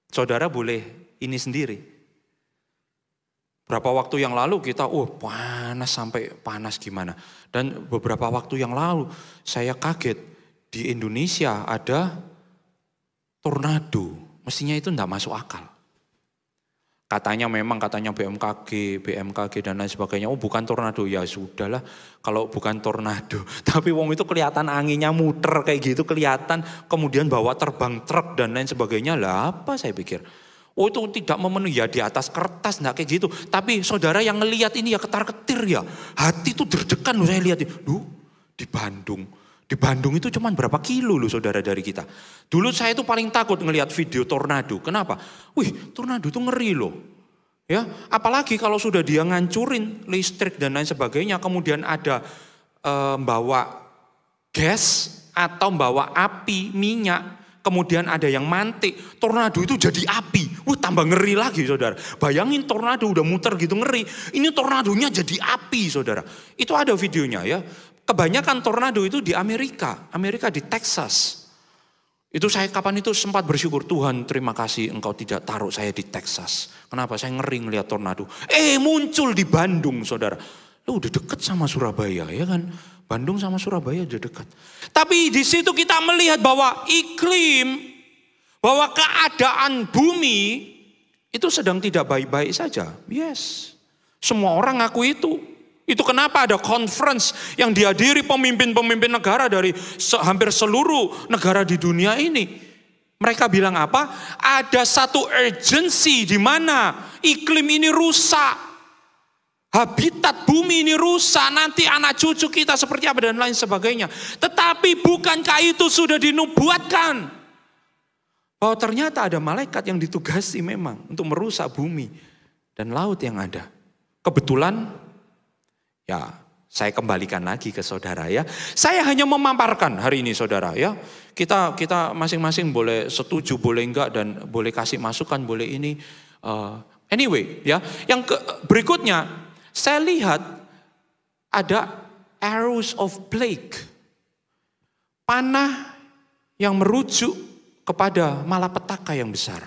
Saudara boleh ini sendiri. Berapa waktu yang lalu kita, panas sampai panas gimana. Dan beberapa waktu yang lalu saya kaget, di Indonesia ada tornado. Mestinya itu enggak masuk akal. Katanya BMKG dan lain sebagainya. Oh bukan tornado, ya sudahlah kalau bukan tornado. Tapi wong itu kelihatan anginnya muter kayak gitu kelihatan. Kemudian bawa terbang truk dan lain sebagainya. Lah apa saya pikir. Oh itu tidak memenuhi ya di atas kertas enggak kayak gitu. Tapi saudara yang ngelihat ini ya ketar-ketir ya. Hati itu deg-degan loh saya lihat. Di Bandung. Di Bandung itu cuma berapa kilo loh saudara dari kita. Dulu saya itu paling takut ngelihat video tornado. Kenapa? Wih tornado itu ngeri loh. Ya, apalagi kalau sudah dia ngancurin listrik dan lain sebagainya. Kemudian ada bawa gas atau bawa api minyak. kemudian ada yang mantik, tornado itu jadi api. Tambah ngeri lagi saudara. Bayangin tornado udah muter gitu ngeri, ini tornadonya jadi api saudara. Itu ada videonya ya. Kebanyakan tornado itu di Amerika di Texas. Itu saya kapan itu sempat bersyukur, Tuhan terima kasih engkau tidak taruh saya di Texas. Kenapa? Saya ngeri ngelihat tornado. Muncul di Bandung saudara. Lu udah deket sama Surabaya ya kan. Bandung sama Surabaya udah dekat. Tapi di situ kita melihat bahwa iklim, bahwa keadaan bumi itu sedang tidak baik-baik saja. Yes. Semua orang ngaku itu. Itu kenapa ada conference yang dihadiri pemimpin-pemimpin negara dari hampir seluruh negara di dunia ini. Mereka bilang apa? Ada satu urgency di mana iklim ini rusak. Habitat bumi ini rusak, nanti anak cucu kita seperti apa dan lain sebagainya. Tetapi bukankah itu sudah dinubuatkan? Bahwa ternyata ada malaikat yang ditugasi memang untuk merusak bumi dan laut yang ada. Kebetulan, ya saya kembalikan lagi ke saudara ya. Saya hanya memaparkan hari ini saudara ya. Kita masing-masing boleh setuju, boleh enggak, dan boleh kasih masukan, boleh ini. Anyway ya, yang berikutnya. Saya lihat ada arrows of plague. Panah yang merujuk kepada malapetaka yang besar.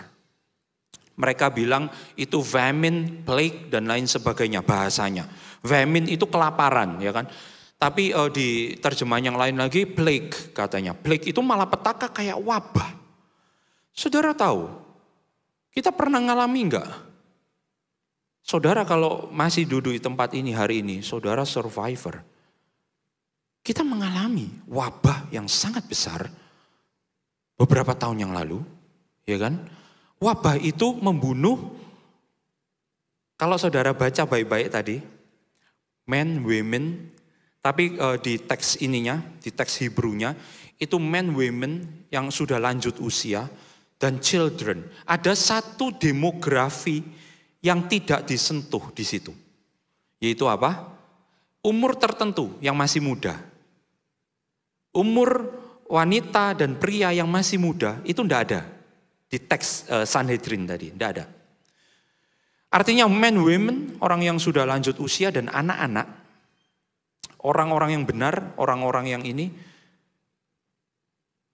Mereka bilang itu famine, plague dan lain sebagainya bahasanya. Famine itu kelaparan ya kan. Tapi di terjemahan yang lain lagi plague katanya. Plague itu malapetaka kayak wabah. Saudara tahu, kita pernah ngalami enggak? Saudara kalau masih duduk di tempat ini hari ini, saudara survivor. Kita mengalami wabah yang sangat besar beberapa tahun yang lalu, ya kan? Wabah itu membunuh, kalau saudara baca baik-baik tadi, men, women, tapi di teks ininya, di teks Hebrunya, itu men, women yang sudah lanjut usia, dan children. Ada satu demografi yang tidak disentuh di situ. Yaitu apa? Umur tertentu yang masih muda. Umur wanita dan pria yang masih muda itu tidak ada. Di teks Sanhedrin tadi, tidak ada. Artinya men, women, orang yang sudah lanjut usia dan anak-anak. Orang-orang yang benar, orang-orang yang ini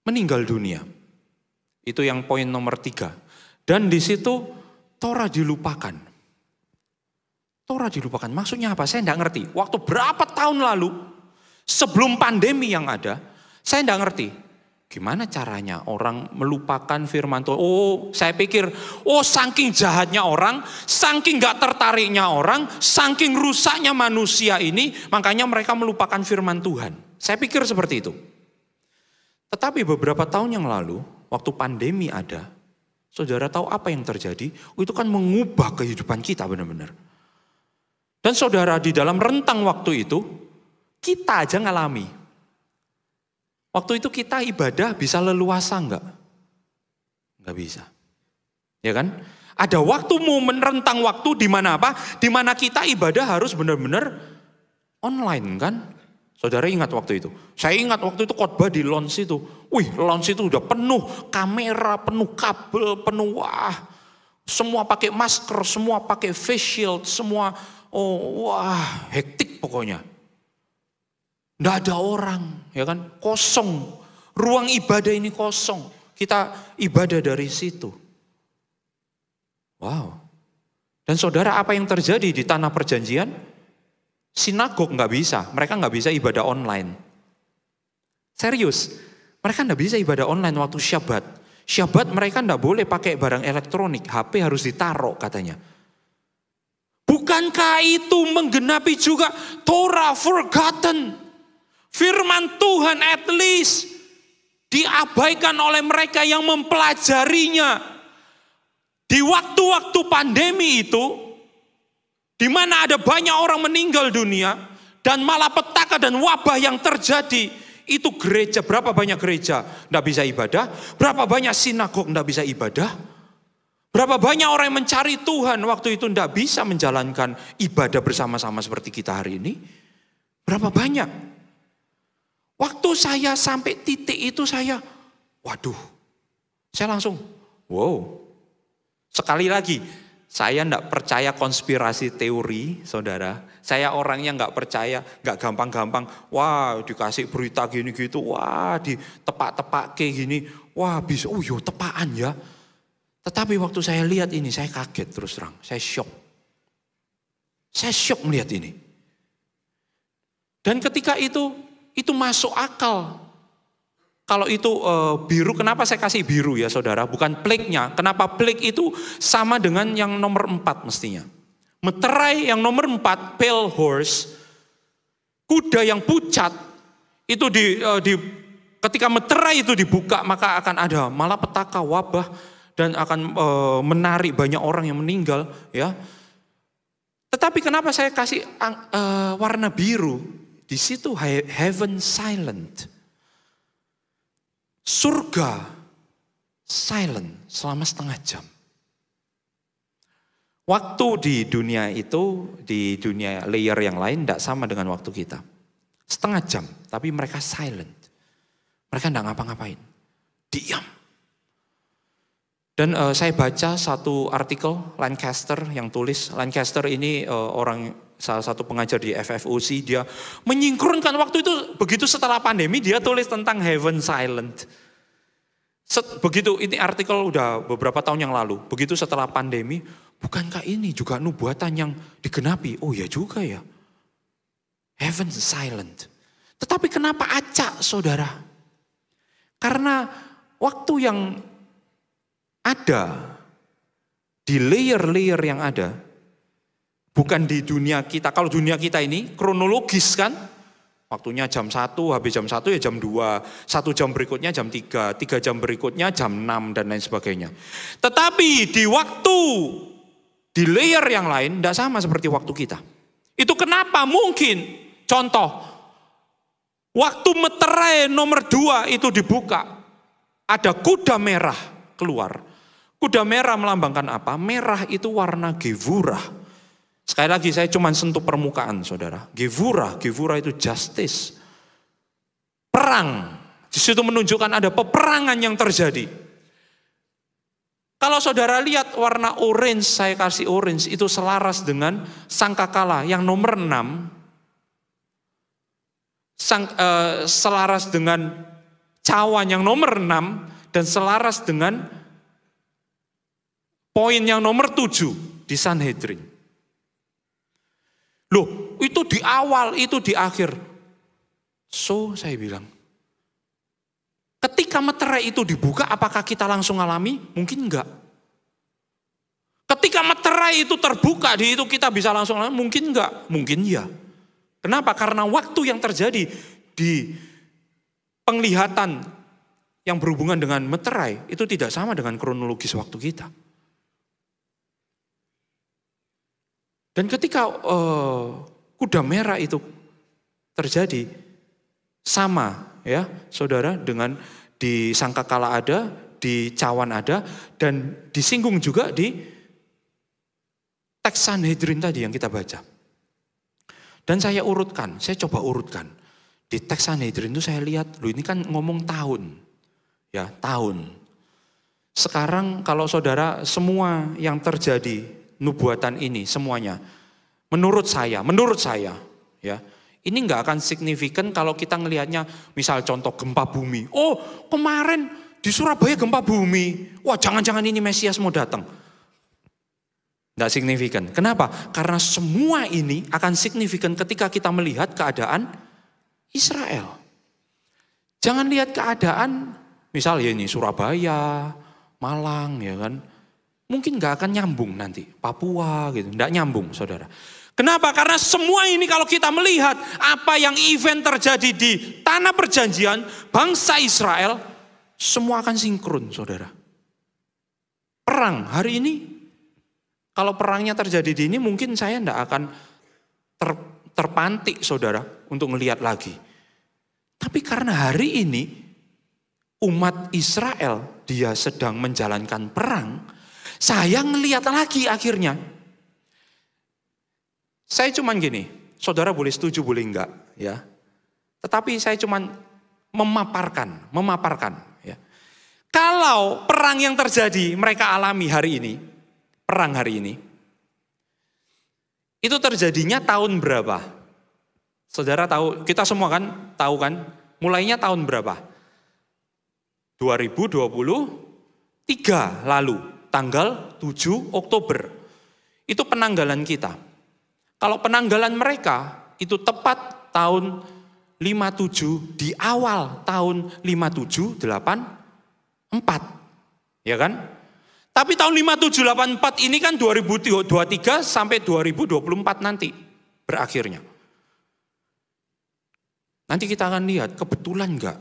meninggal dunia. Itu yang poin nomor 3. Dan di situ Torah dilupakan. Torah dilupakan. Maksudnya apa? Saya tidak ngerti. Waktu berapa tahun lalu, sebelum pandemi yang ada, saya tidak ngerti. Gimana caranya orang melupakan firman Tuhan? Saya pikir, saking jahatnya orang, saking gak tertariknya orang, saking rusaknya manusia ini, makanya mereka melupakan firman Tuhan. Saya pikir seperti itu. Tetapi beberapa tahun yang lalu, waktu pandemi ada, saudara tahu apa yang terjadi? Itu kan mengubah kehidupan kita benar-benar. Dan saudara di dalam rentang waktu itu, kita aja ngalami. Waktu itu kita ibadah bisa leluasa enggak? Enggak bisa. Ya kan? Ada waktu momen rentang waktu di mana apa? Di mana kita ibadah harus benar-benar online kan? Saudara ingat waktu itu? Saya ingat waktu itu khotbah di lounge itu. Lounge itu udah penuh kamera, penuh kabel, penuh semua pakai masker, semua pakai face shield, semua hektik pokoknya. Nggak ada orang, ya kan? Kosong. Ruang ibadah ini kosong. Kita ibadah dari situ. Wow. Dan saudara, apa yang terjadi di tanah perjanjian? Sinagog nggak bisa. Mereka nggak bisa ibadah online. Serius. Mereka nggak bisa ibadah online waktu Syabat. Syabat mereka nggak boleh pakai barang elektronik. HP harus ditaruh katanya. Bukankah itu menggenapi juga Torah forgotten? Firman Tuhan at least diabaikan oleh mereka yang mempelajarinya. Di waktu-waktu pandemi itu, di mana ada banyak orang meninggal dunia, dan malapetaka dan wabah yang terjadi, itu gereja, berapa banyak gereja tidak bisa ibadah, berapa banyak sinagog tidak bisa ibadah, berapa banyak orang yang mencari Tuhan waktu itu tidak bisa menjalankan ibadah bersama-sama seperti kita hari ini, berapa banyak. Waktu saya sampai titik itu waduh, Saya langsung, wow. Sekali lagi, saya enggak percaya konspirasi teori, saudara. Saya orangnya enggak percaya, enggak gampang-gampang. Wah, dikasih berita gini gitu, wah ditepak-tepak kayak gini. Wah bisa, oh yo tepaan ya. Tetapi waktu saya lihat ini, saya kaget terus terang. Saya shock. Saya shock melihat ini. Dan ketika itu masuk akal. Kalau itu biru, kenapa saya kasih biru ya saudara? Bukan plague-nya. Kenapa plague itu sama dengan yang nomor 4 mestinya. Meterai yang nomor 4, pale horse, kuda yang pucat, itu ketika meterai itu dibuka, maka akan ada malapetaka, wabah, dan akan menarik banyak orang yang meninggal. Ya. Tetapi kenapa saya kasih warna biru? Di situ heaven silent. Surga silent selama setengah jam. Waktu di dunia itu, di dunia layer yang lain tidak sama dengan waktu kita. Setengah jam, tapi mereka silent. Mereka tidak ngapa-ngapain. Diam. Dan saya baca satu artikel Lancaster yang tulis. Lancaster ini salah satu pengajar di FFUC. Dia menyingkronkan waktu itu, begitu setelah pandemi dia tulis tentang heaven silent. Begitu ini artikel udah beberapa tahun yang lalu. Begitu setelah pandemi, bukankah ini juga nubuatan yang digenapi? Oh ya juga ya. Heaven silent. Tetapi kenapa acak saudara? Karena waktu yang ada di layer-layer yang ada, bukan di dunia kita. Kalau dunia kita ini kronologis kan, waktunya jam 1, habis jam 1 ya jam 2, 1 jam berikutnya jam 3, 3 jam berikutnya jam 6 dan lain sebagainya. Tetapi di waktu, di layer yang lain tidak sama seperti waktu kita. Itu kenapa? Mungkin, contoh, waktu meterai nomor 2 itu dibuka, ada kuda merah keluar. Kuda merah melambangkan apa? Merah itu warna Gevurah. Sekali lagi saya cuma sentuh permukaan saudara. Gevurah itu justice. Perang. Di situ menunjukkan ada peperangan yang terjadi. Kalau saudara lihat warna orange, saya kasih orange, itu selaras dengan sangkakala yang nomor 6. Selaras dengan cawan yang nomor 6 dan selaras dengan poin yang nomor 7 di Sanhedrin. Loh, itu di awal, itu di akhir. So, saya bilang, ketika meterai itu dibuka, apakah kita langsung alami? Mungkin enggak. Ketika meterai itu terbuka, di itu kita bisa langsung alami? Mungkin enggak. Mungkin ya. Kenapa? Karena waktu yang terjadi di penglihatan yang berhubungan dengan meterai, itu tidak sama dengan kronologis waktu kita. Dan ketika kuda merah itu terjadi, sama ya saudara dengan di sangkakala ada, di cawan ada, dan disinggung juga di teks Sanhedrin tadi yang kita baca. Dan saya coba urutkan. Di teks Sanhedrin itu saya lihat, loh ini kan ngomong tahun. Ya, tahun. Sekarang kalau saudara semua yang terjadi nubuatan ini semuanya, menurut saya, ya, ini nggak akan signifikan kalau kita ngelihatnya, misal contoh gempa bumi. Oh, kemarin di Surabaya gempa bumi. Wah, jangan-jangan ini Mesias mau datang. Nggak signifikan. Kenapa? Karena semua ini akan signifikan ketika kita melihat keadaan Israel. Jangan lihat keadaan, misal ya ini Surabaya, Malang, ya kan. Mungkin gak akan nyambung nanti, Papua gitu, gak nyambung saudara. Kenapa? Karena semua ini kalau kita melihat apa yang event terjadi di tanah perjanjian, bangsa Israel, semua akan sinkron saudara. Perang hari ini, kalau perangnya terjadi di ini mungkin saya gak akan terpantik saudara untuk melihat lagi. Tapi karena hari ini umat Israel dia sedang menjalankan perang, saya ngelihat lagi akhirnya. Saya cuman gini, saudara boleh setuju boleh enggak ya. Tetapi saya cuman memaparkan ya. Kalau perang yang terjadi mereka alami hari ini, perang hari ini, itu terjadinya tahun berapa? Saudara tahu, kita semua kan tahu kan, mulainya tahun berapa? 2023 lalu, tanggal 7 Oktober. Itu penanggalan kita. Kalau penanggalan mereka itu tepat tahun 57 di awal tahun 5784. Ya kan? Tapi tahun 5784 ini kan 2023 sampai 2024 nanti berakhirnya. Nanti kita akan lihat kebetulan enggak.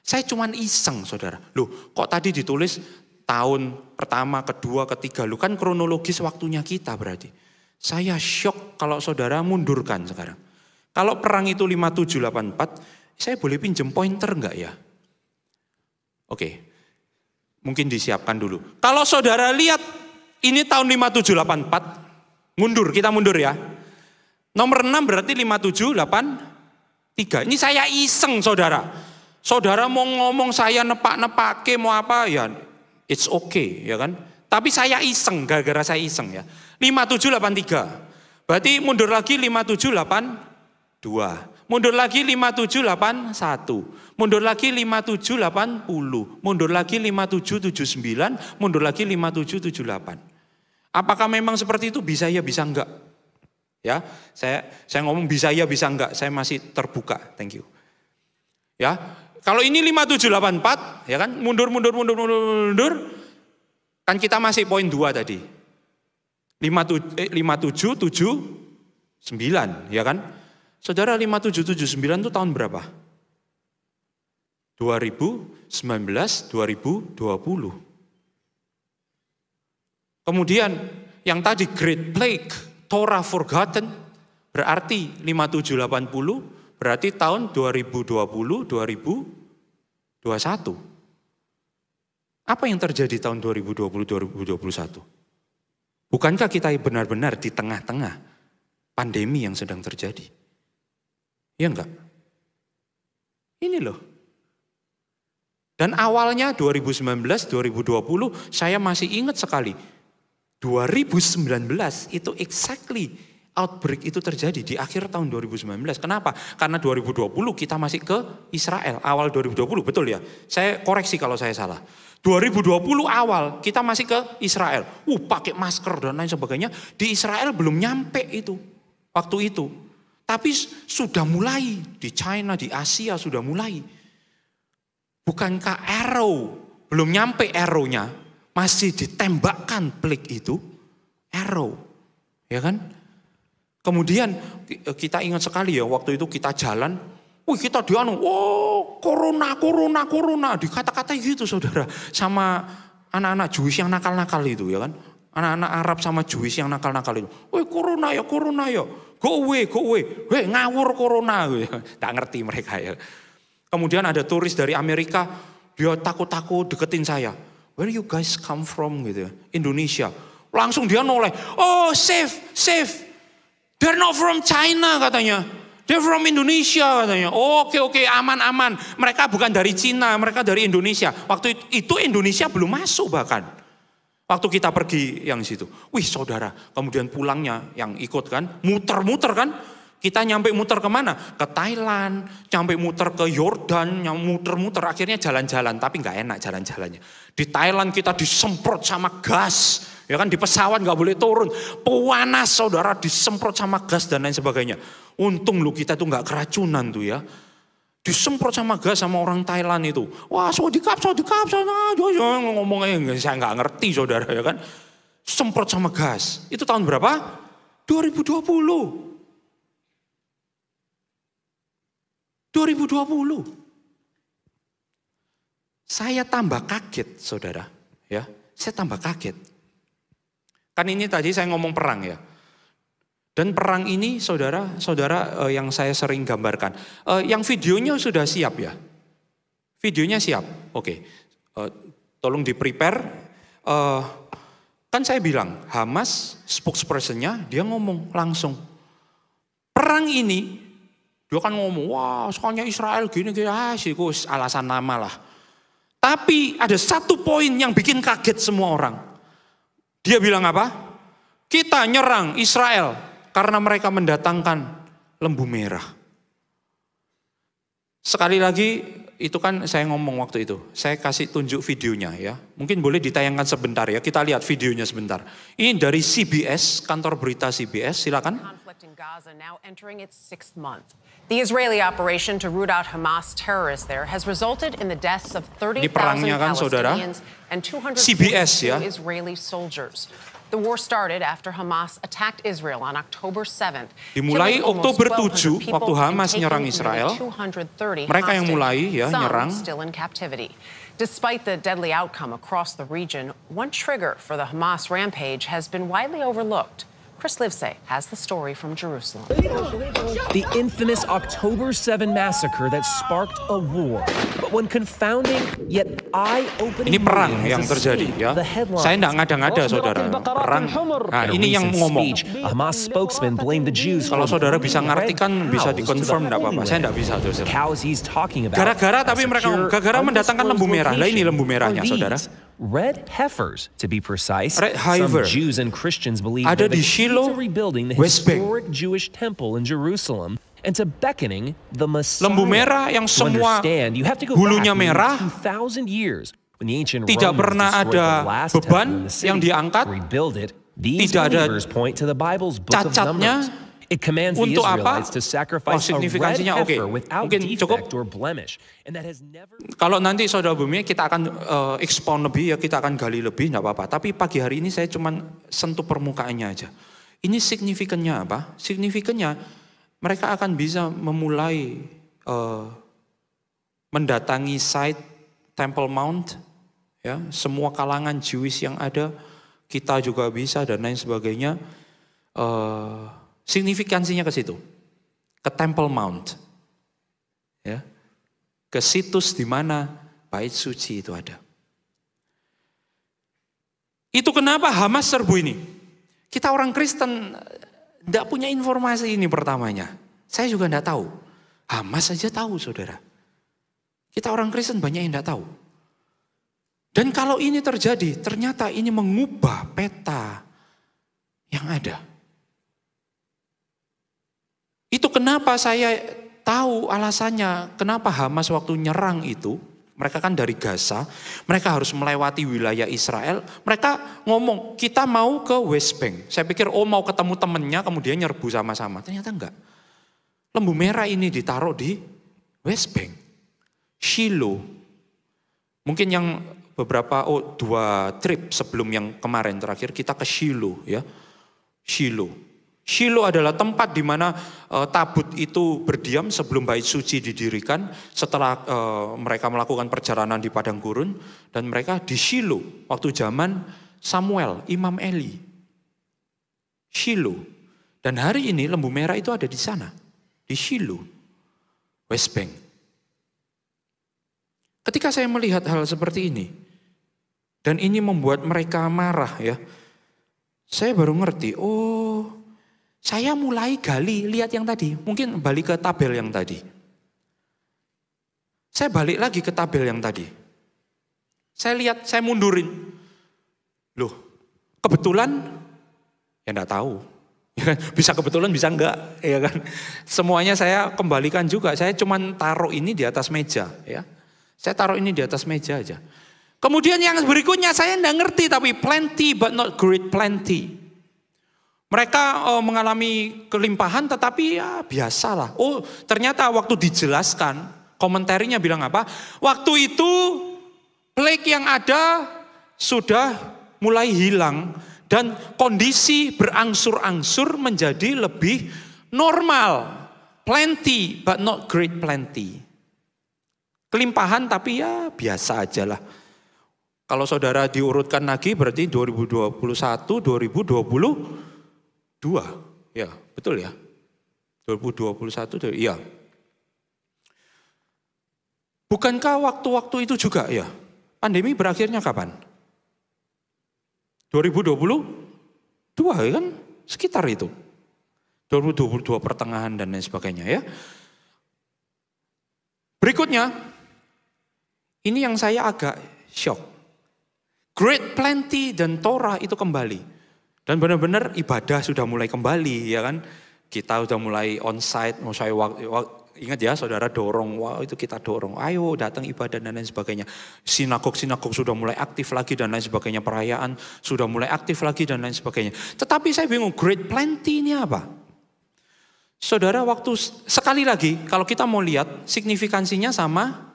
Saya cuman iseng saudara. Loh kok tadi ditulis tahun pertama, kedua, ketiga. Loh kan kronologis waktunya kita berarti. Saya shock kalau saudara mundurkan sekarang. Kalau perang itu 5784, saya boleh pinjem pointer enggak ya? Oke. Mungkin disiapkan dulu. Kalau saudara lihat ini tahun 5784, kita mundur ya. Nomor 6 berarti 5783. Ini saya iseng saudara. Saudara mau ngomong saya nepak-nepake mau apa ya, it's okay ya kan. Tapi saya iseng, gara-gara saya iseng ya. 5783. Berarti mundur lagi 5782. Mundur lagi 5781. Mundur lagi 5780, mundur lagi 5779, mundur lagi 5778. Apakah memang seperti itu? Bisa ya, bisa enggak? Ya, saya ngomong bisa ya, bisa enggak. Saya masih terbuka. Thank you. Ya, kalau ini 5784, ya kan? Mundur. Kan kita masih poin 2 tadi. 5779, ya kan? Saudara 5779 itu tahun berapa? 2019, 2020. Kemudian yang tadi Great Plague, Torah Forgotten, berarti 5780, berarti tahun 2020, 2021. Apa yang terjadi tahun 2020, 2021? Bukankah kita benar-benar di tengah-tengah pandemi yang sedang terjadi? Ya enggak? Ini loh. Dan awalnya 2019, 2020 saya masih ingat sekali. 2019 itu exactly outbreak itu terjadi di akhir tahun 2019. Kenapa? Karena 2020 kita masih ke Israel. Awal 2020, betul ya? Saya koreksi kalau saya salah. 2020 awal kita masih ke Israel. Pakai masker dan lain sebagainya. Di Israel belum nyampe itu. Waktu itu. Tapi sudah mulai. Di China, di Asia sudah mulai. Bukankah arrow, belum nyampe arrow-nya, masih ditembakkan plague itu, arrow, ya kan? Kemudian kita ingat sekali ya, waktu itu kita jalan, kita corona, dikata-katai gitu saudara, sama anak-anak Jewish yang nakal-nakal itu ya kan? Anak-anak Arab sama Jewish yang nakal-nakal itu, corona ya, go away, ngawur corona, nggak ngerti mereka ya. Kemudian ada turis dari Amerika, dia takut-takut deketin saya. Where you guys come from gitu ya? Indonesia. Langsung dia noleh, safe. They're not from China katanya. They're from Indonesia katanya. Oke, aman. Mereka bukan dari Cina, mereka dari Indonesia. Waktu itu Indonesia belum masuk bahkan. Waktu kita pergi yang situ. Wih saudara, kemudian pulangnya yang ikut kan, muter-muter kan. Kita nyampe muter kemana? Ke Thailand, nyampe muter ke Yordan, yang muter-muter akhirnya jalan-jalan, tapi nggak enak jalan-jalannya. Di Thailand kita disemprot sama gas, ya kan di pesawat nggak boleh turun, panas saudara disemprot sama gas dan lain sebagainya. Untung lu kita tuh nggak keracunan tuh ya, disemprot sama gas sama orang Thailand itu. Wah sodikap sana, ngomongnya saya nggak ngerti saudara ya kan. Semprot sama gas, itu tahun berapa? 2020. Saya tambah kaget, saudara. Ya, saya tambah kaget. Kan ini tadi saya ngomong perang ya. Dan perang ini, saudara yang saya sering gambarkan. Yang videonya sudah siap ya? Videonya siap, oke. Tolong di-prepare. Kan saya bilang, Hamas spokesperson-nya, dia ngomong langsung. Perang ini, dia kan ngomong, wah soalnya Israel gini, sih alasan nama lah. Tapi ada satu poin yang bikin kaget semua orang. Dia bilang apa? Kita nyerang Israel karena mereka mendatangkan lembu merah. Sekali lagi, itu kan saya ngomong waktu itu. Saya kasih tunjuk videonya ya. Mungkin boleh ditayangkan sebentar ya. Kita lihat videonya sebentar. Ini dari CBS, kantor berita CBS. Silakan. Conflict in Gaza now entering its 6th month. The Israeli operation to root out Hamas terrorists there has resulted in the deaths of 30,000 Palestinians and 242 Israeli soldiers. The war started after Hamas attacked Israel on October 7th. Dimulai Oktober 7 waktu Hamas nyerang Israel. Mereka yang mulai ya nyerang. Still in captivity. Despite the deadly outcome across the region, one trigger for the Hamas rampage has been widely overlooked. Chris Livesay has the story from Jerusalem. The infamous October 7 massacre that sparked a war. But when confounding yet eye-opening, ini perang yang terjadi ya. Saya tidak ngada-ngada saudara. Perang. Nah ini yang ngomong. A Hamas spokesman blamed the Jews. Kalau saudara bisa ngartikan, bisa dikonfirm tidak apa-apa. Saya tidak bisa saudara. Gara-gara tapi mereka gara-gara mendatangkan lembu merah. Lah ini lembu merahnya saudara. Red heifers, to be precise. Red heifer. Some Jews and Christians believe ada that di Shiloh, to rebuilding the West Bank. historic Jewish temple in Jerusalem and to beckoning the Messiah. Lembu merah yang semua bulunya merah, 2,000 years when the ancient tidak Romans pernah ada beban yang diangkat, tidak ada cacatnya. It commands the Israelites to sacrifice a red heifer without defect or blemish. And that has never... Kalau nanti saudara bumi kita akan expound lebih ya, kita akan gali lebih, enggak apa-apa. Tapi pagi hari ini saya cuma sentuh permukaannya aja. Ini signifikannya apa? Signifikannya mereka akan bisa memulai mendatangi site Temple Mount, ya, semua kalangan Jewish yang ada, kita juga bisa dan lain sebagainya. Signifikansinya ke situ, ke Temple Mount, ya, ke situs di mana bait suci itu ada. Itu kenapa Hamas serbu ini? Kita orang Kristen tidak punya informasi ini pertamanya. Saya juga tidak tahu. Hamas saja tahu saudara. Kita orang Kristen banyak yang tidak tahu. Dan kalau ini terjadi, ternyata ini mengubah peta yang ada. Itu kenapa saya tahu alasannya, kenapa Hamas waktu nyerang itu, mereka kan dari Gaza, mereka harus melewati wilayah Israel, mereka ngomong, kita mau ke West Bank. Saya pikir, mau ketemu temennya, kemudian nyerbu sama-sama. Ternyata enggak. Lembu merah ini ditaruh di West Bank. Shiloh. Mungkin yang beberapa, 2 trip sebelum yang kemarin terakhir, kita ke Shiloh ya. Shiloh. Shiloh adalah tempat di mana tabut itu berdiam sebelum bait suci didirikan, setelah mereka melakukan perjalanan di padang gurun, dan mereka di Shiloh waktu zaman Samuel, Imam Eli. Shiloh. Dan hari ini lembu merah itu ada di sana, di Shiloh, West Bank. Ketika saya melihat hal seperti ini, dan ini membuat mereka marah ya, saya baru ngerti, saya mulai gali, lihat yang tadi. Mungkin balik ke tabel yang tadi. Saya balik lagi ke tabel yang tadi. Saya lihat, saya mundurin. Loh, kebetulan? Ya enggak tahu. Bisa kebetulan, bisa enggak. Ya kan? Semuanya saya kembalikan juga. Saya cuma taruh ini di atas meja. Ya. Saya taruh ini di atas meja aja. Kemudian yang berikutnya saya enggak ngerti, tapi plenty but not great plenty. Mereka mengalami kelimpahan tetapi ya biasalah. Ternyata waktu dijelaskan, komentarinya bilang apa? Waktu itu plague yang ada sudah mulai hilang dan kondisi berangsur-angsur menjadi lebih normal. Plenty but not great plenty. Kelimpahan tapi ya biasa aja lah. Kalau saudara diurutkan lagi berarti 2021, 2020. Ya, betul ya. 2021, ya. Bukankah waktu-waktu itu juga ya? Pandemi berakhirnya kapan? 2022 ya kan? Sekitar itu. 2022 pertengahan dan lain sebagainya ya. Berikutnya, Ini yang saya agak shock. Great Plenty dan Torah itu kembali. Dan benar-benar ibadah sudah mulai kembali, ya kan? Kita sudah mulai on-site, ingat ya saudara dorong, wah itu kita dorong, ayo datang ibadah dan lain sebagainya. Sinagog-sinagog sudah mulai aktif lagi dan lain sebagainya, perayaan sudah mulai aktif lagi dan lain sebagainya. Tetapi saya bingung, Great Plenty ini apa? Saudara, waktu sekali lagi kalau kita mau lihat signifikansinya sama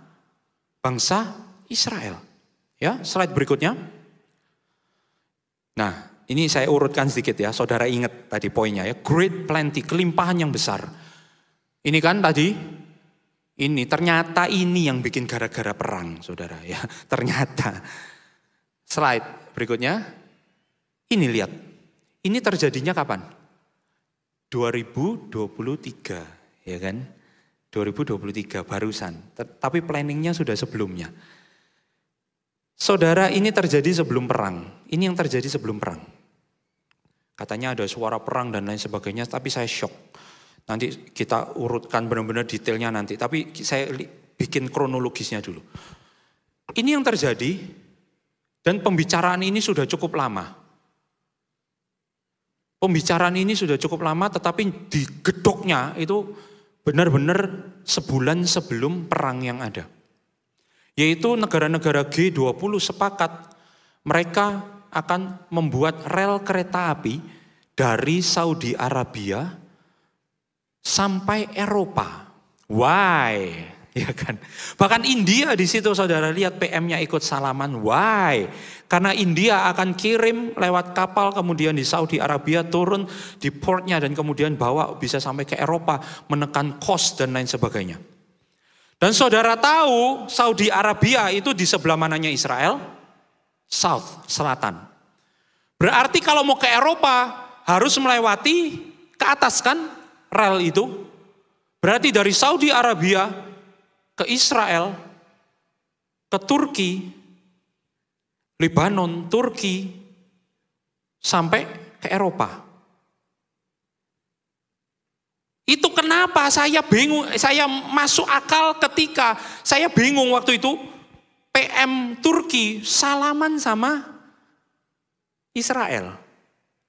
bangsa Israel. Ya, slide berikutnya. Nah, ini saya urutkan sedikit ya, saudara ingat tadi poinnya ya, Great Plenty, kelimpahan yang besar. Ini kan tadi, ini ternyata ini yang bikin gara-gara perang, saudara ya. Ternyata. Slide berikutnya. Ini lihat. Ini terjadinya kapan? 2023, ya kan? 2023 barusan. Tapi planningnya sudah sebelumnya. Saudara, ini terjadi sebelum perang. Ini yang terjadi sebelum perang. Katanya ada suara perang dan lain sebagainya, tapi saya shock. Nanti kita urutkan benar-benar detailnya nanti. Tapi saya bikin kronologisnya dulu. Ini yang terjadi dan pembicaraan ini sudah cukup lama. Pembicaraan ini sudah cukup lama tetapi digedoknya itu benar-benar sebulan sebelum perang yang ada. Yaitu negara-negara G20 sepakat mereka akan membuat rel kereta api dari Saudi Arabia sampai Eropa. Why? Ya kan? Bahkan India di situ saudara lihat PM-nya ikut salaman. Why? Karena India akan kirim lewat kapal kemudian di Saudi Arabia turun di portnya dan kemudian bawa bisa sampai ke Eropa menekan cost dan lain sebagainya. Dan saudara tahu Saudi Arabia itu di sebelah mananya Israel? South, selatan. Berarti kalau mau ke Eropa harus melewati ke atas kan? Rel itu, berarti dari Saudi Arabia ke Israel, ke Turki, Lebanon, Turki, sampai ke Eropa. Itu kenapa saya bingung, saya masuk akal ketika saya bingung waktu itu PM Turki salaman sama Israel.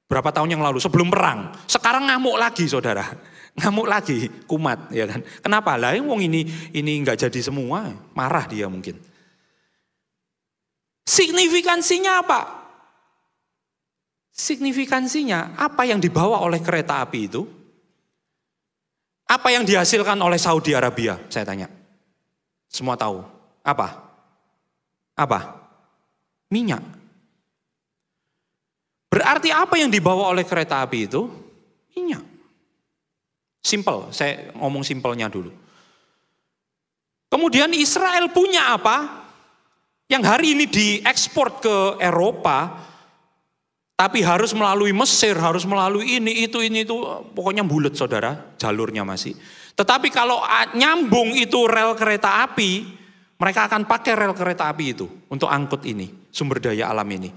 Berapa tahun yang lalu sebelum perang. Sekarang ngamuk lagi saudara. Ngamuk lagi, kumat ya kan. Kenapa? Lah wong ini enggak jadi semua, marah dia mungkin. Signifikansinya apa? Signifikansinya apa yang dibawa oleh kereta api itu? Apa yang dihasilkan oleh Saudi Arabia? Saya tanya. Semua tahu. Apa? Minyak. Berarti apa yang dibawa oleh kereta api itu? Minyak. Simple, saya ngomong simpelnya dulu. Kemudian Israel punya apa? Yang hari ini diekspor ke Eropa, tapi harus melalui Mesir, harus melalui ini, itu, pokoknya bulet saudara, jalurnya masih. Tetapi kalau nyambung itu rel kereta api, mereka akan pakai rel kereta api itu untuk angkut ini, sumber daya alam ini.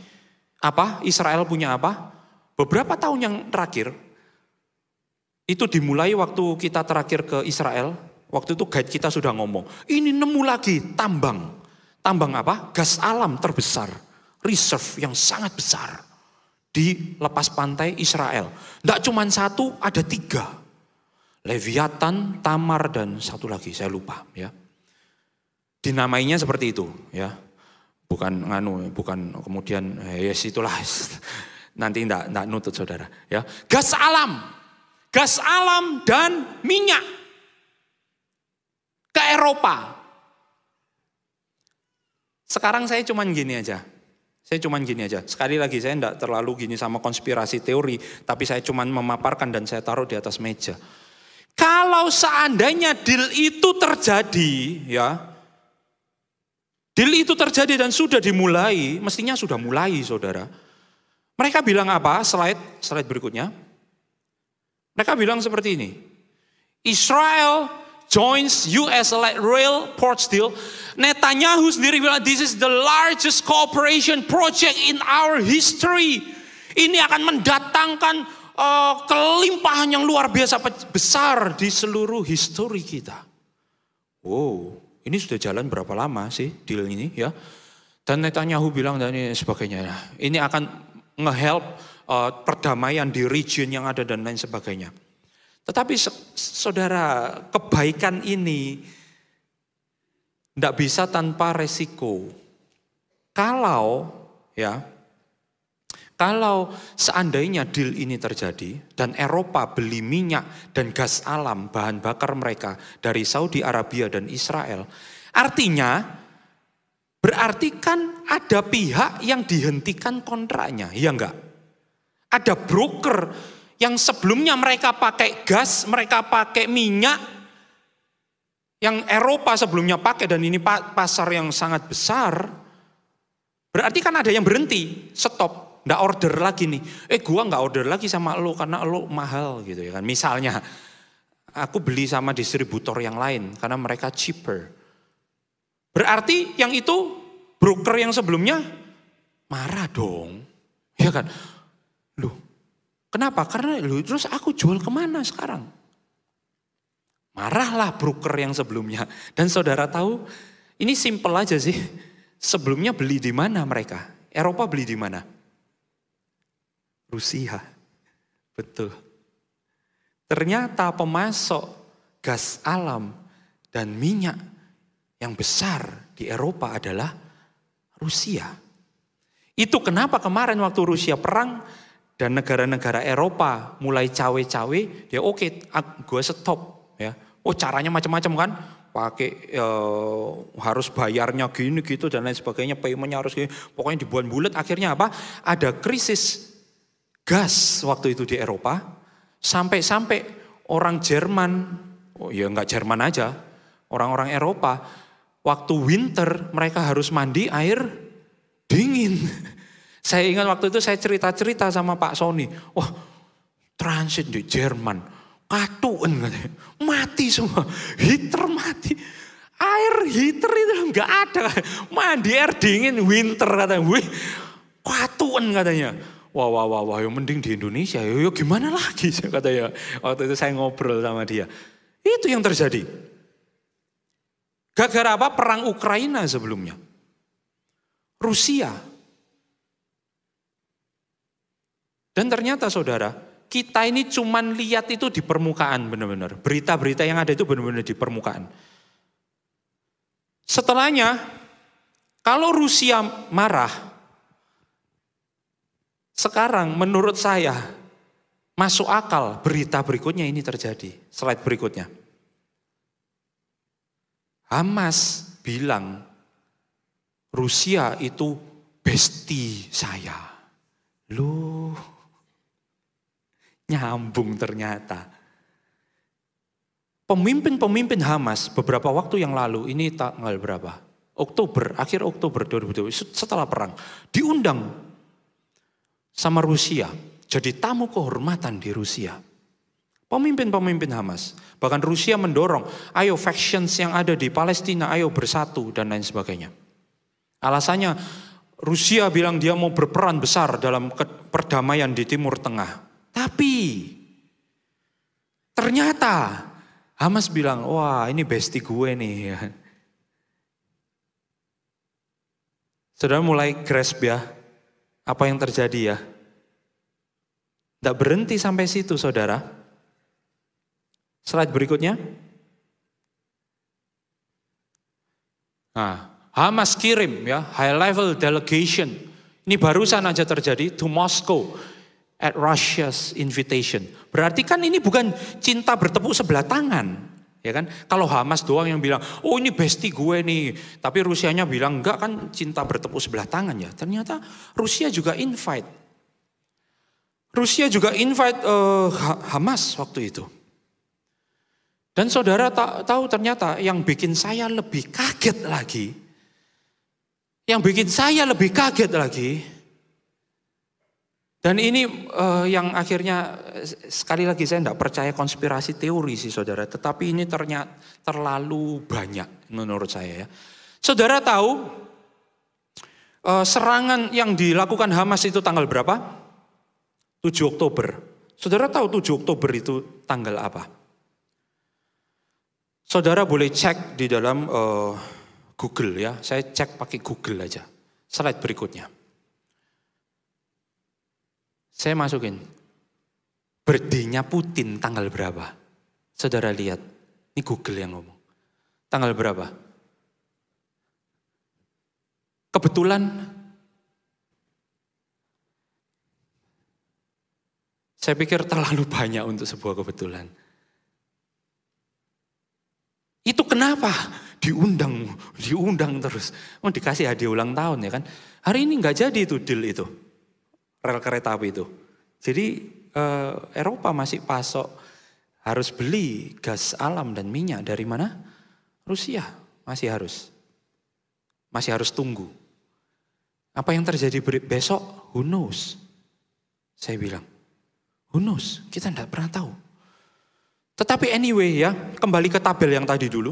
Apa? Israel punya apa? Beberapa tahun yang terakhir, itu dimulai waktu kita terakhir ke Israel, waktu itu guide kita sudah ngomong, ini nemu lagi tambang. Tambang apa? Gas alam terbesar, reserve yang sangat besar di lepas pantai Israel. Tidak cuma satu, ada 3. Leviathan, Tamar, dan satu lagi, saya lupa. Ya. Dinamainya seperti itu. Ya. Bukan kemudian, yes itulah, nanti tidak nutut saudara. Ya. Gas alam dan minyak ke Eropa. Sekarang saya cuman gini aja. Sekali lagi saya tidak terlalu gini sama konspirasi teori, tapi saya cuman memaparkan dan saya taruh di atas meja. Kalau seandainya deal itu terjadi, ya, deal itu terjadi dan sudah dimulai, mestinya sudah mulai, saudara. Mereka bilang apa? Slide berikutnya. Mereka bilang seperti ini. Israel joins US light rail ports deal. Netanyahu sendiri bilang this is the largest cooperation project in our history. Ini akan mendatangkan kelimpahan yang luar biasa besar di seluruh histori kita. Wow, ini sudah jalan berapa lama sih deal ini ya. Dan Netanyahu bilang dan sebagainya. Ini akan nge-help perdamaian di region yang ada dan lain sebagainya. Tetapi saudara, kebaikan ini tidak bisa tanpa resiko. Kalau seandainya deal ini terjadi dan Eropa beli minyak dan gas alam bahan bakar mereka dari Saudi Arabia dan Israel, berarti kan ada pihak yang dihentikan kontraknya, ya enggak? Ada broker yang sebelumnya mereka pakai gas, mereka pakai minyak, yang Eropa sebelumnya pakai dan ini pasar yang sangat besar. Berarti kan ada yang berhenti, stop, nggak order lagi nih. Gua nggak order lagi sama lo karena lo mahal gitu ya kan. Misalnya, aku beli sama distributor yang lain karena mereka cheaper. Berarti yang itu broker yang sebelumnya marah dong, ya kan? Loh, kenapa? Karena terus aku jual kemana sekarang? Marahlah broker yang sebelumnya. Dan saudara tahu, ini simple aja sih. Sebelumnya beli di mana mereka? Eropa beli di mana? Rusia. Betul. Ternyata pemasok gas alam dan minyak yang besar di Eropa adalah Rusia. Itu kenapa kemarin waktu Rusia perang dan negara-negara Eropa mulai cawe-cawe, dia oke, gue stop ya. Oh caranya macam-macam kan, pakai harus bayarnya gini gitu dan lain sebagainya, paymentnya harus gini, pokoknya dibuat bulat. Akhirnya apa? Ada krisis gas waktu itu di Eropa, sampai orang Jerman, oh ya nggak Jerman aja, orang-orang Eropa waktu winter mereka harus mandi air dingin. Saya ingat waktu itu saya cerita-cerita sama Pak Sony. Wah, transit di Jerman, katuan katanya. Mati semua, heater mati. Air heater itu enggak ada. Mandi air dingin winter katanya. Wih, katuan katanya. Wah, yang mending di Indonesia. Yo gimana lagi katanya. Waktu itu saya ngobrol sama dia. Itu yang terjadi. Gara-gara apa? Perang Ukraina sebelumnya. Rusia. Dan ternyata saudara, kita ini cuman lihat itu di permukaan benar-benar. Berita-berita yang ada itu benar-benar di permukaan. Setelahnya, kalau Rusia marah, sekarang menurut saya masuk akal berita berikutnya ini terjadi. Slide berikutnya. Hamas bilang Rusia itu bestie saya. Loh, nyambung ternyata. Pemimpin-pemimpin Hamas beberapa waktu yang lalu, ini tanggal berapa? Akhir Oktober 2020, setelah perang, diundang sama Rusia. Jadi tamu kehormatan di Rusia. Pemimpin-pemimpin Hamas. Bahkan Rusia mendorong, ayo factions yang ada di Palestina, ayo bersatu dan lain sebagainya. Alasannya, Rusia bilang dia mau berperan besar dalam perdamaian di Timur Tengah. Tapi ternyata Hamas bilang, wah ini bestie gue nih. Saudara mulai grasp ya, apa yang terjadi ya. Tidak berhenti sampai situ saudara. Slide berikutnya. Nah, Hamas kirim ya, high level delegation. Ini barusan aja terjadi to Moscow. At Russia's invitation. Berarti kan ini bukan cinta bertepuk sebelah tangan. Ya kan? Kalau Hamas doang yang bilang, oh ini bestie gue nih. Tapi Rusianya bilang, enggak kan cinta bertepuk sebelah tangan ya. Ternyata Rusia juga invite. Rusia juga invite Hamas waktu itu. Dan saudara tahu ternyata yang bikin saya lebih kaget lagi. Dan ini yang akhirnya sekali lagi saya tidak percaya konspirasi teori sih saudara. Tetapi ini ternyata terlalu banyak menurut saya ya. Saudara tahu serangan yang dilakukan Hamas itu tanggal berapa? 7 Oktober. Saudara tahu 7 Oktober itu tanggal apa? Saudara boleh cek di dalam Google ya. Saya cek pakai Google aja. Slide berikutnya. Saya masukin. Birthday-nya Putin tanggal berapa? Saudara lihat. Ini Google yang ngomong. Tanggal berapa? Kebetulan saya pikir terlalu banyak untuk sebuah kebetulan. Itu kenapa? Diundang terus. Mau dikasih hadiah ulang tahun ya kan. Hari ini nggak jadi itu deal itu. Rel kereta api itu. Jadi Eropa masih pasok harus beli gas alam dan minyak dari mana? Rusia. Masih harus tunggu. Apa yang terjadi besok? Who knows? Saya bilang, who knows? Kita tidak pernah tahu. Tetapi anyway ya, kembali ke tabel yang tadi dulu.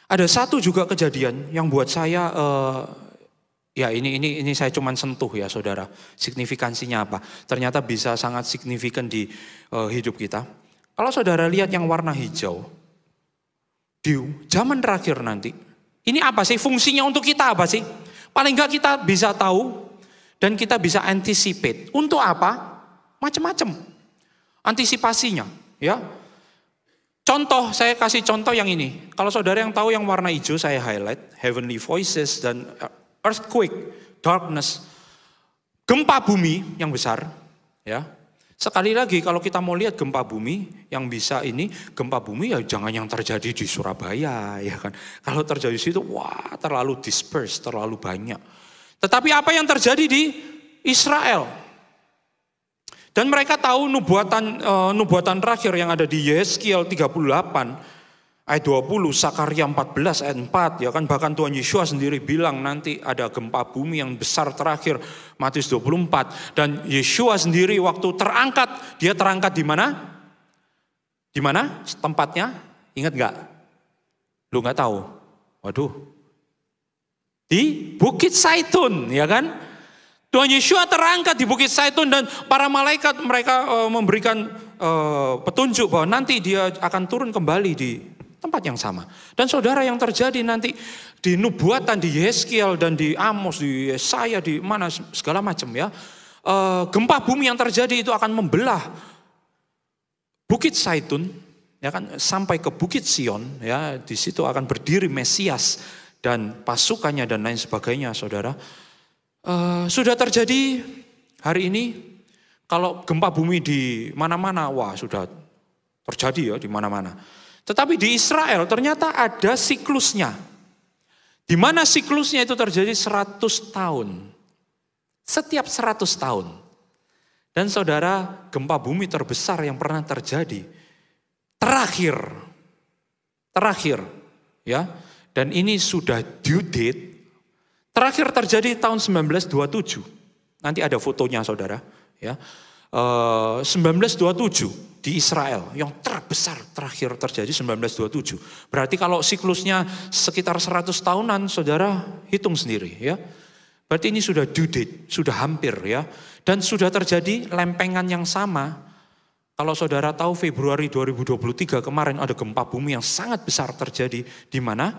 Ada satu juga kejadian yang buat saya, ya ini saya cuman sentuh ya saudara. Signifikansinya apa? Ternyata bisa sangat signifikan di hidup kita. Kalau saudara lihat yang warna hijau, di zaman terakhir nanti, ini apa sih fungsinya untuk kita apa sih? Paling enggak kita bisa tahu dan kita bisa anticipate. Untuk apa? Macam-macam. Antisipasinya, ya. Contoh, saya kasih contoh yang ini. Kalau saudara yang tahu yang warna hijau saya highlight, heavenly voices dan earthquake, darkness, gempa bumi yang besar, ya. Sekali lagi kalau kita mau lihat gempa bumi yang bisa ini, gempa bumi ya jangan yang terjadi di Surabaya ya kan. Kalau terjadi di situ wah terlalu disperse, terlalu banyak. Tetapi apa yang terjadi di Israel? Dan mereka tahu nubuatan terakhir yang ada di Yeskiel 38 ayat 20, Sakaria 14 ayat 4 ya kan, bahkan Tuhan Yesus sendiri bilang nanti ada gempa bumi yang besar terakhir, Matius 24, dan Yesus sendiri waktu terangkat, dia terangkat di mana? Di mana tempatnya? Ingat enggak? Lu enggak tahu. Waduh. Di Bukit Zaitun, ya kan? Tuhan Yesus terangkat di Bukit Zaitun dan para malaikat mereka memberikan petunjuk bahwa nanti dia akan turun kembali di tempat yang sama. Dan saudara yang terjadi nanti di nubuatan di Yeskiel dan di Amos, di Yesaya, di mana segala macam ya. Gempa bumi yang terjadi itu akan membelah Bukit Zaitun ya kan sampai ke Bukit Sion ya, di situ akan berdiri Mesias dan pasukannya dan lain sebagainya, saudara. Sudah terjadi hari ini. Kalau gempa bumi di mana-mana, wah sudah terjadi ya di mana-mana. Tetapi di Israel ternyata ada siklusnya. Di mana siklusnya itu terjadi 100 tahun. Setiap 100 tahun. Dan saudara, gempa bumi terbesar yang pernah terjadi. Terakhir. Ya. Dan ini sudah due date. Terakhir terjadi tahun 1927. Nanti ada fotonya saudara. Ya. 1927 di Israel yang terbesar terakhir terjadi 1927. Berarti kalau siklusnya sekitar 100 tahunan, saudara hitung sendiri ya. Berarti ini sudah due date, sudah hampir ya. Dan sudah terjadi lempengan yang sama. Kalau saudara tahu Februari 2023 kemarin ada gempa bumi yang sangat besar terjadi di mana?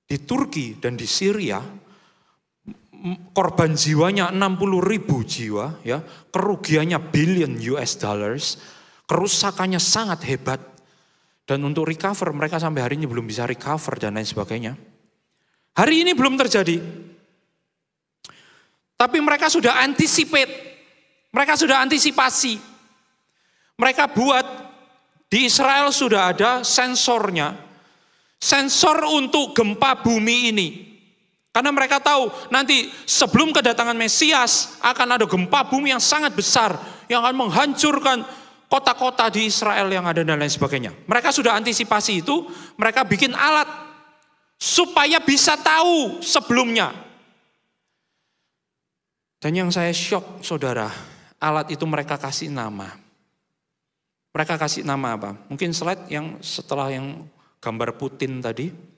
Di Turki dan di Syria. Korban jiwanya 60.000 jiwa, ya, kerugiannya billion US dollars, kerusakannya sangat hebat, dan untuk recover mereka sampai hari ini belum bisa recover dan lain sebagainya. Hari ini belum terjadi, tapi mereka sudah mereka sudah antisipasi, mereka buat di Israel sudah ada sensornya, sensor untuk gempa bumi ini. Karena mereka tahu nanti sebelum kedatangan Mesias akan ada gempa bumi yang sangat besar yang akan menghancurkan kota-kota di Israel yang ada dan lain sebagainya. Mereka sudah antisipasi itu, mereka bikin alat supaya bisa tahu sebelumnya. Dan yang saya shock saudara, alat itu mereka kasih nama. Mereka kasih nama apa? Mungkin slide yang setelah yang gambar Putin tadi.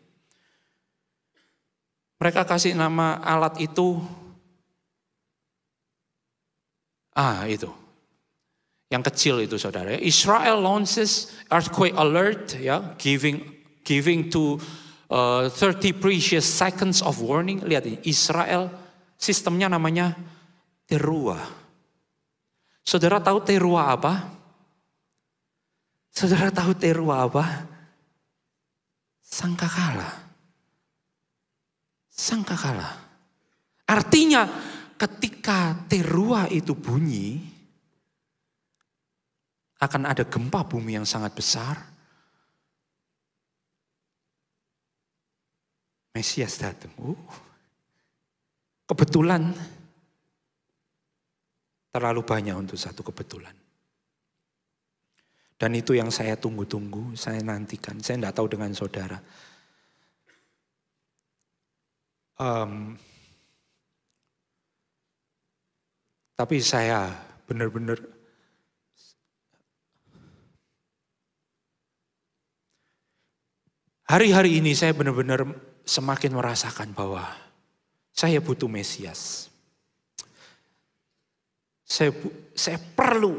Mereka kasih nama alat itu, itu. Yang kecil itu saudara. Israel launches earthquake alert, ya, giving to 30 precious seconds of warning. Lihat ini, Israel sistemnya namanya Teruah. Saudara tahu Teruah apa? Saudara tahu Teruah apa? Sangkakala. Sangkakala. Artinya ketika Teruah itu bunyi, akan ada gempa bumi yang sangat besar. Mesias datang. Kebetulan terlalu banyak untuk satu kebetulan. Dan itu yang saya tunggu-tunggu, saya nantikan. Saya tidak tahu dengan saudara. Tapi saya benar-benar hari-hari ini saya benar-benar semakin merasakan bahwa saya butuh Mesias. Saya perlu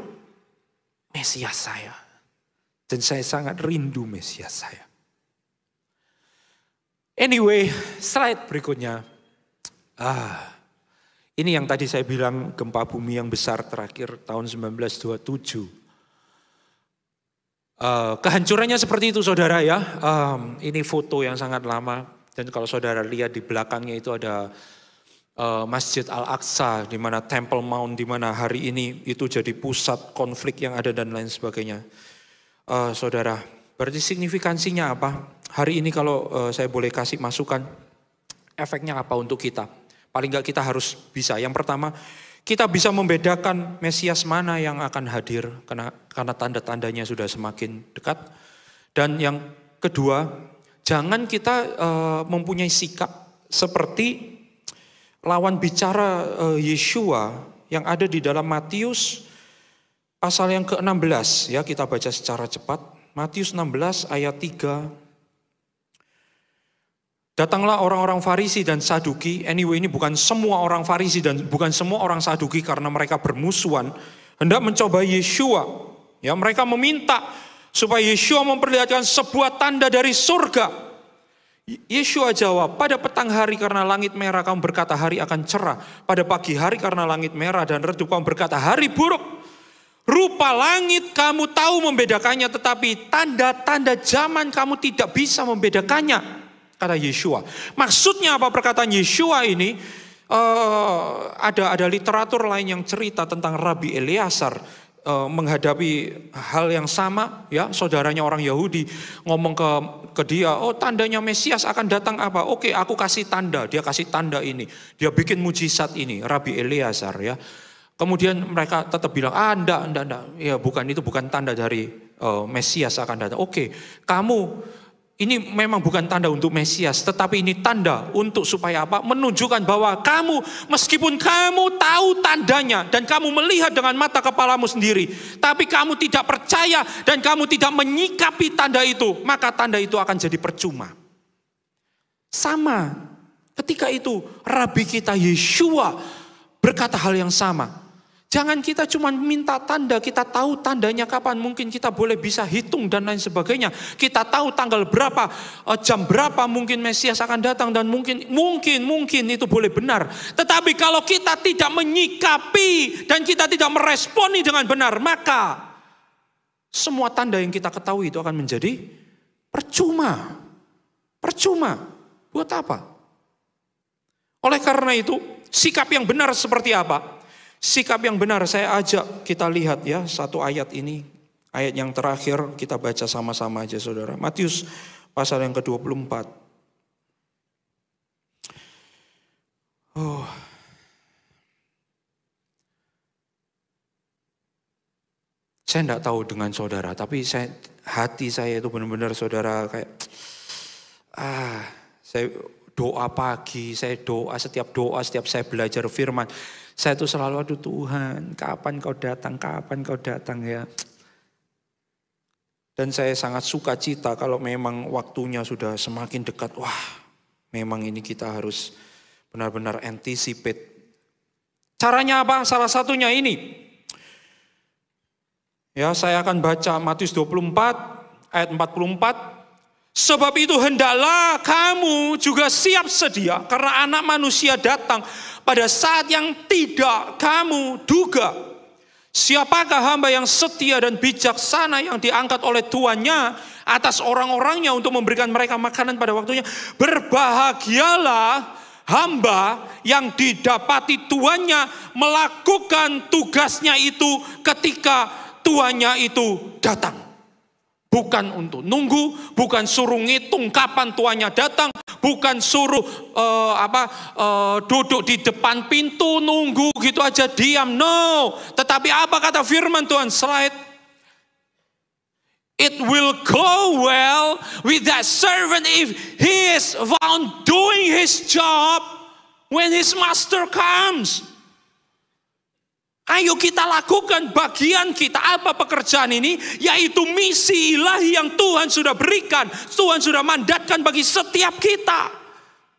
Mesias saya. Dan saya sangat rindu Mesias saya. Anyway, slide berikutnya. Ini yang tadi saya bilang gempa bumi yang besar terakhir tahun 1927. Kehancurannya seperti itu saudara ya. Ini foto yang sangat lama. Dan kalau saudara lihat di belakangnya itu ada Masjid Al-Aqsa, di mana Temple Mount, di mana hari ini itu jadi pusat konflik yang ada dan lain sebagainya. Saudara, berarti signifikansinya apa? Hari ini kalau saya boleh kasih masukan, efeknya apa untuk kita? Paling enggak kita harus bisa. Yang pertama, kita bisa membedakan Mesias mana yang akan hadir, karena tanda-tandanya sudah semakin dekat. Dan yang kedua, jangan kita mempunyai sikap seperti lawan bicara Yeshua yang ada di dalam Matius pasal yang ke-16. Ya, kita baca secara cepat. Matius 16 ayat 3. Datanglah orang-orang Farisi dan Saduki. Anyway, ini bukan semua orang Farisi dan bukan semua orang Saduki karena mereka bermusuhan. Hendak mencoba Yeshua. Ya, mereka meminta supaya Yeshua memperlihatkan sebuah tanda dari surga. Yeshua jawab, pada petang hari karena langit merah kamu berkata hari akan cerah. Pada pagi hari karena langit merah dan redup kamu berkata hari buruk. Rupa langit kamu tahu membedakannya, tetapi tanda-tanda zaman kamu tidak bisa membedakannya, kata Yeshua. Maksudnya apa perkataan Yeshua ini? Ada literatur lain yang cerita tentang Rabi Eleazar menghadapi hal yang sama, ya, saudaranya orang Yahudi ngomong ke dia, oh tandanya Mesias akan datang apa? Oke, aku kasih tanda. Dia kasih tanda ini, dia bikin mujizat ini, Rabi Eleazar, ya. Kemudian mereka tetap bilang, enggak, ya itu bukan tanda dari Mesias akan datang. Oke, kamu ini memang bukan tanda untuk Mesias, tetapi ini tanda untuk supaya apa? Menunjukkan bahwa kamu, meskipun kamu tahu tandanya dan kamu melihat dengan mata kepalamu sendiri, tapi kamu tidak percaya dan kamu tidak menyikapi tanda itu, maka tanda itu akan jadi percuma. Sama, ketika itu Rabi kita Yeshua berkata hal yang sama. Jangan kita cuma minta tanda, kita tahu tandanya kapan, mungkin kita boleh bisa hitung dan lain sebagainya. Kita tahu tanggal berapa, jam berapa mungkin Mesias akan datang dan mungkin itu boleh benar. Tetapi kalau kita tidak menyikapi dan kita tidak meresponi dengan benar, maka semua tanda yang kita ketahui itu akan menjadi percuma. Percuma. Buat apa? Oleh karena itu, sikap yang benar seperti apa? Sikap yang benar saya ajak kita lihat ya satu ayat ini. Ayat yang terakhir kita baca sama-sama aja saudara. Matius pasal yang ke-24. Saya enggak tahu dengan saudara, tapi hati saya itu benar-benar saudara kayak saya doa pagi, saya doa, setiap saya belajar firman, saya tuh selalu aduh Tuhan, kapan kau datang ya. Dan saya sangat suka cita kalau memang waktunya sudah semakin dekat, wah memang ini kita harus benar-benar anticipate. Caranya apa? Salah satunya ini. Ya, saya akan baca Matius 24 ayat 44. Sebab itu hendaklah kamu juga siap sedia, karena Anak Manusia datang pada saat yang tidak kamu duga. Siapakah hamba yang setia dan bijaksana yang diangkat oleh tuannya atas orang-orangnya untuk memberikan mereka makanan pada waktunya? Berbahagialah hamba yang didapati tuannya melakukan tugasnya itu ketika tuannya itu datang. Bukan untuk nunggu, bukan suruh ngitung kapan tuannya datang, bukan suruh duduk di depan pintu nunggu gitu aja diam. No, tetapi apa kata firman Tuhan? Slide. It will go well with that servant if he is found doing his job when his master comes. Ayo kita lakukan bagian kita. Apa pekerjaan ini? Yaitu misi ilahi yang Tuhan sudah berikan. Tuhan sudah mandatkan bagi setiap kita.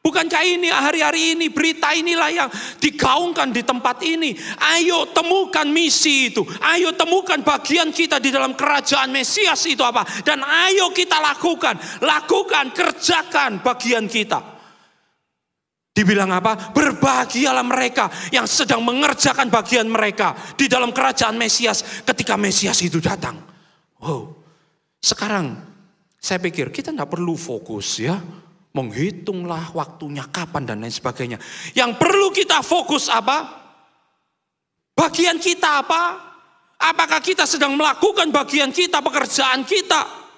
Bukankah ini hari-hari ini berita inilah yang digaungkan di tempat ini. Ayo temukan misi itu. Ayo temukan bagian kita di dalam kerajaan Mesias itu apa. Dan ayo kita lakukan. Lakukan, kerjakan bagian kita. Dibilang apa? Berbahagialah mereka yang sedang mengerjakan bagian mereka di dalam kerajaan Mesias ketika Mesias itu datang. Wow. Sekarang saya pikir kita tidak perlu fokus ya. Menghitunglah waktunya kapan dan lain sebagainya. Yang perlu kita fokus apa? Bagian kita apa? Apakah kita sedang melakukan bagian kita, pekerjaan kita?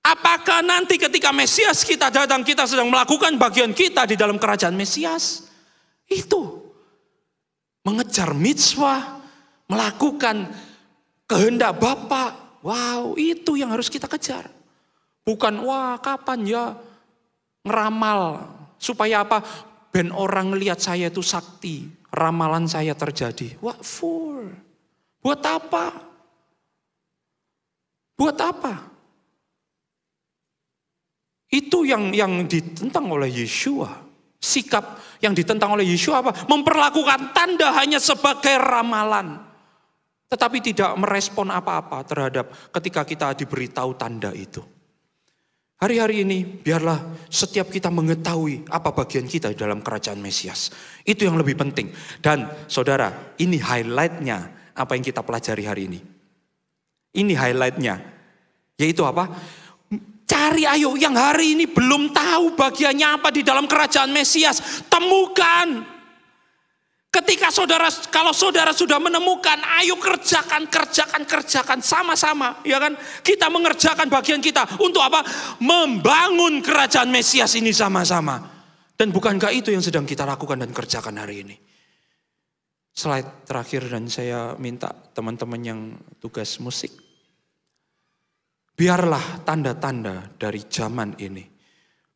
Apakah nanti ketika Mesias kita datang, kita sedang melakukan bagian kita di dalam kerajaan Mesias? Itu. Mengejar mitswah, melakukan kehendak Bapa. Wow, itu yang harus kita kejar. Bukan, wah kapan ya ngeramal. Supaya apa? Ben orang ngelihat saya itu sakti. Ramalan saya terjadi. What for? Buat apa? Buat apa? Itu yang ditentang oleh Yeshua. Sikap yang ditentang oleh Yeshua apa? Memperlakukan tanda hanya sebagai ramalan. Tetapi tidak merespon apa-apa terhadap ketika kita diberitahu tanda itu. Hari-hari ini biarlah setiap kita mengetahui apa bagian kita dalam kerajaan Mesias. Itu yang lebih penting. Dan saudara, ini highlightnya apa yang kita pelajari hari ini. Ini highlightnya. Yaitu apa? Cari ayo yang hari ini belum tahu bagiannya apa di dalam kerajaan Mesias. Temukan. Kalau saudara sudah menemukan, ayo kerjakan sama-sama. Ya kan? Kita mengerjakan bagian kita. Untuk apa? Membangun kerajaan Mesias ini sama-sama. Dan bukankah itu yang sedang kita lakukan dan kerjakan hari ini? Slide terakhir dan saya minta teman-teman yang tugas musik. Biarlah tanda-tanda dari zaman ini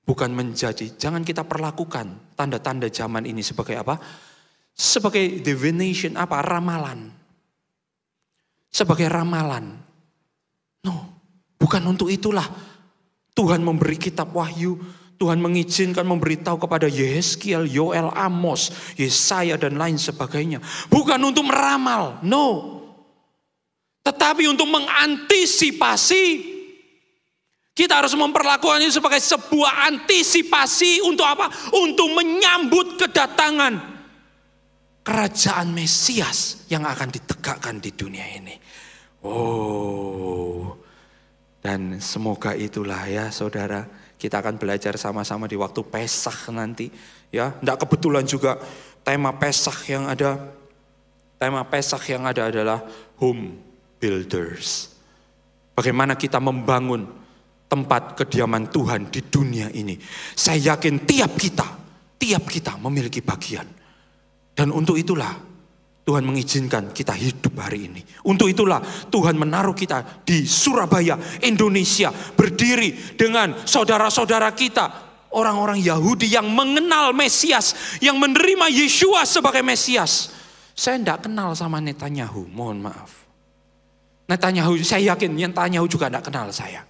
bukan menjadi, jangan kita perlakukan tanda-tanda zaman ini sebagai apa? Sebagai divination apa? Ramalan. Sebagai ramalan. No, bukan untuk itulah Tuhan memberi kitab Wahyu, Tuhan mengizinkan memberitahu kepada Yehezkiel, Yoel, Amos, Yesaya dan lain sebagainya. Bukan untuk meramal, no. Tetapi untuk mengantisipasi. Kita harus memperlakukan ini sebagai sebuah antisipasi untuk apa? Untuk menyambut kedatangan kerajaan Mesias yang akan ditegakkan di dunia ini. Oh, dan semoga itulah ya saudara, kita akan belajar sama-sama di waktu Pesach nanti. Ya, tidak kebetulan juga tema Pesach yang ada adalah home builders. Bagaimana kita membangun tempat kediaman Tuhan di dunia ini. Saya yakin tiap kita memiliki bagian. Dan untuk itulah Tuhan mengizinkan kita hidup hari ini. Untuk itulah Tuhan menaruh kita di Surabaya, Indonesia. Berdiri dengan saudara-saudara kita. Orang-orang Yahudi yang mengenal Mesias. Yang menerima Yeshua sebagai Mesias. Saya tidak kenal sama Netanyahu, mohon maaf. Netanyahu, saya yakin Netanyahu juga tidak kenal saya.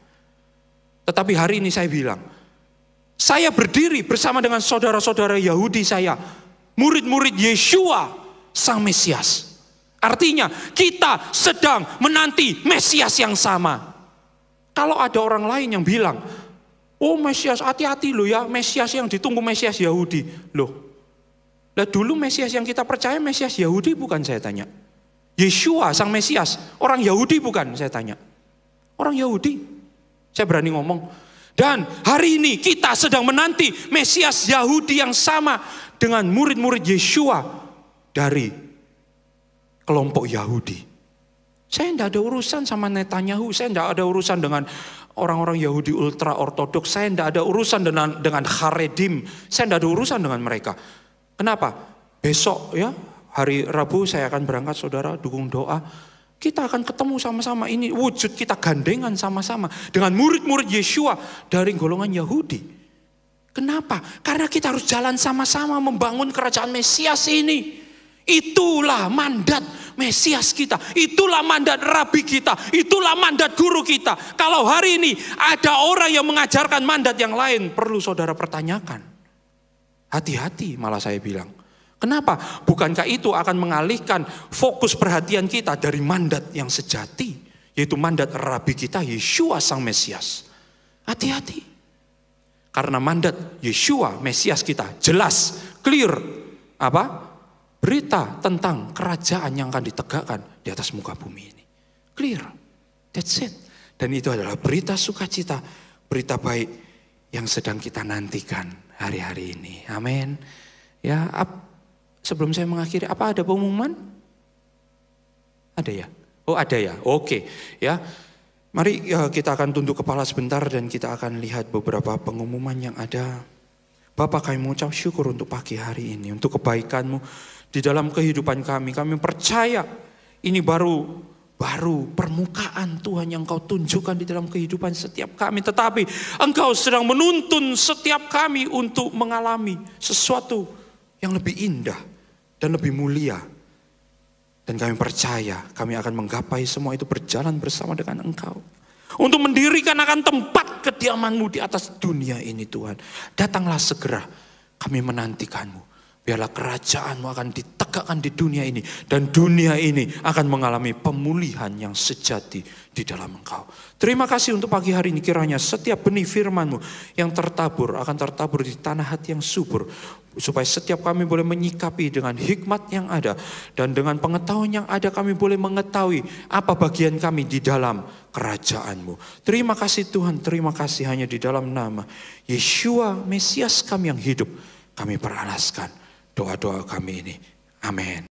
Tetapi hari ini saya bilang, saya berdiri bersama dengan saudara-saudara Yahudi saya, murid-murid Yeshua sang Mesias. Artinya kita sedang menanti Mesias yang sama. Kalau ada orang lain yang bilang, oh Mesias, hati-hati loh ya, Mesias yang ditunggu Mesias Yahudi. Loh, lah dulu Mesias yang kita percaya Mesias Yahudi bukan, saya tanya. Yeshua sang Mesias, orang Yahudi bukan, saya tanya. Orang Yahudi, saya berani ngomong. Dan hari ini kita sedang menanti Mesias Yahudi yang sama dengan murid-murid Yeshua dari kelompok Yahudi. Saya tidak ada urusan sama Netanyahu, saya tidak ada urusan dengan orang-orang Yahudi ultra ortodoks, saya tidak ada urusan dengan Haredim, saya tidak ada urusan dengan mereka. Kenapa? Besok ya, hari Rabu saya akan berangkat, saudara, dukung doa. Kita akan ketemu sama-sama, ini wujud kita gandengan sama-sama dengan murid-murid Yeshua dari golongan Yahudi. Kenapa? Karena kita harus jalan sama-sama membangun kerajaan Mesias ini. Itulah mandat Mesias kita, itulah mandat Rabi kita, itulah mandat guru kita. Kalau hari ini ada orang yang mengajarkan mandat yang lain, perlu saudara pertanyakan. Hati-hati malah saya bilang. Kenapa? Bukankah itu akan mengalihkan fokus perhatian kita dari mandat yang sejati, yaitu mandat Rabi kita, Yeshua sang Mesias. Hati-hati. Karena mandat Yeshua Mesias kita jelas, clear. Apa? Berita tentang kerajaan yang akan ditegakkan di atas muka bumi ini. Clear. That's it. Dan itu adalah berita sukacita, berita baik yang sedang kita nantikan hari-hari ini. Amin. Ya, sebelum saya mengakhiri, apa ada pengumuman? Ada ya? Oh ada ya, oke. Ya, mari kita akan tunduk kepala sebentar dan kita akan lihat beberapa pengumuman yang ada. Bapak, kami mengucap syukur untuk pagi hari ini, untuk kebaikan-Mu di dalam kehidupan kami. Kami percaya ini baru permukaan Tuhan yang Kau tunjukkan di dalam kehidupan setiap kami. Tetapi Engkau sedang menuntun setiap kami untuk mengalami sesuatu yang lebih indah dan lebih mulia. Dan kami percaya kami akan menggapai semua itu berjalan bersama dengan Engkau. Untuk mendirikan akan tempat kediaman-Mu di atas dunia ini Tuhan. Datanglah segera, kami menantikan-Mu. Biarlah kerajaan-Mu akan ditegakkan di dunia ini. Dan dunia ini akan mengalami pemulihan yang sejati di dalam Engkau. Terima kasih untuk pagi hari ini, kiranya setiap benih firman-Mu yang tertabur akan tertabur di tanah hati yang subur. Supaya setiap kami boleh menyikapi dengan hikmat yang ada. Dan dengan pengetahuan yang ada kami boleh mengetahui apa bagian kami di dalam kerajaan-Mu. Terima kasih Tuhan, terima kasih hanya di dalam nama Yeshua Mesias kami yang hidup. Kami peralaskan doa-doa kami ini. Amin.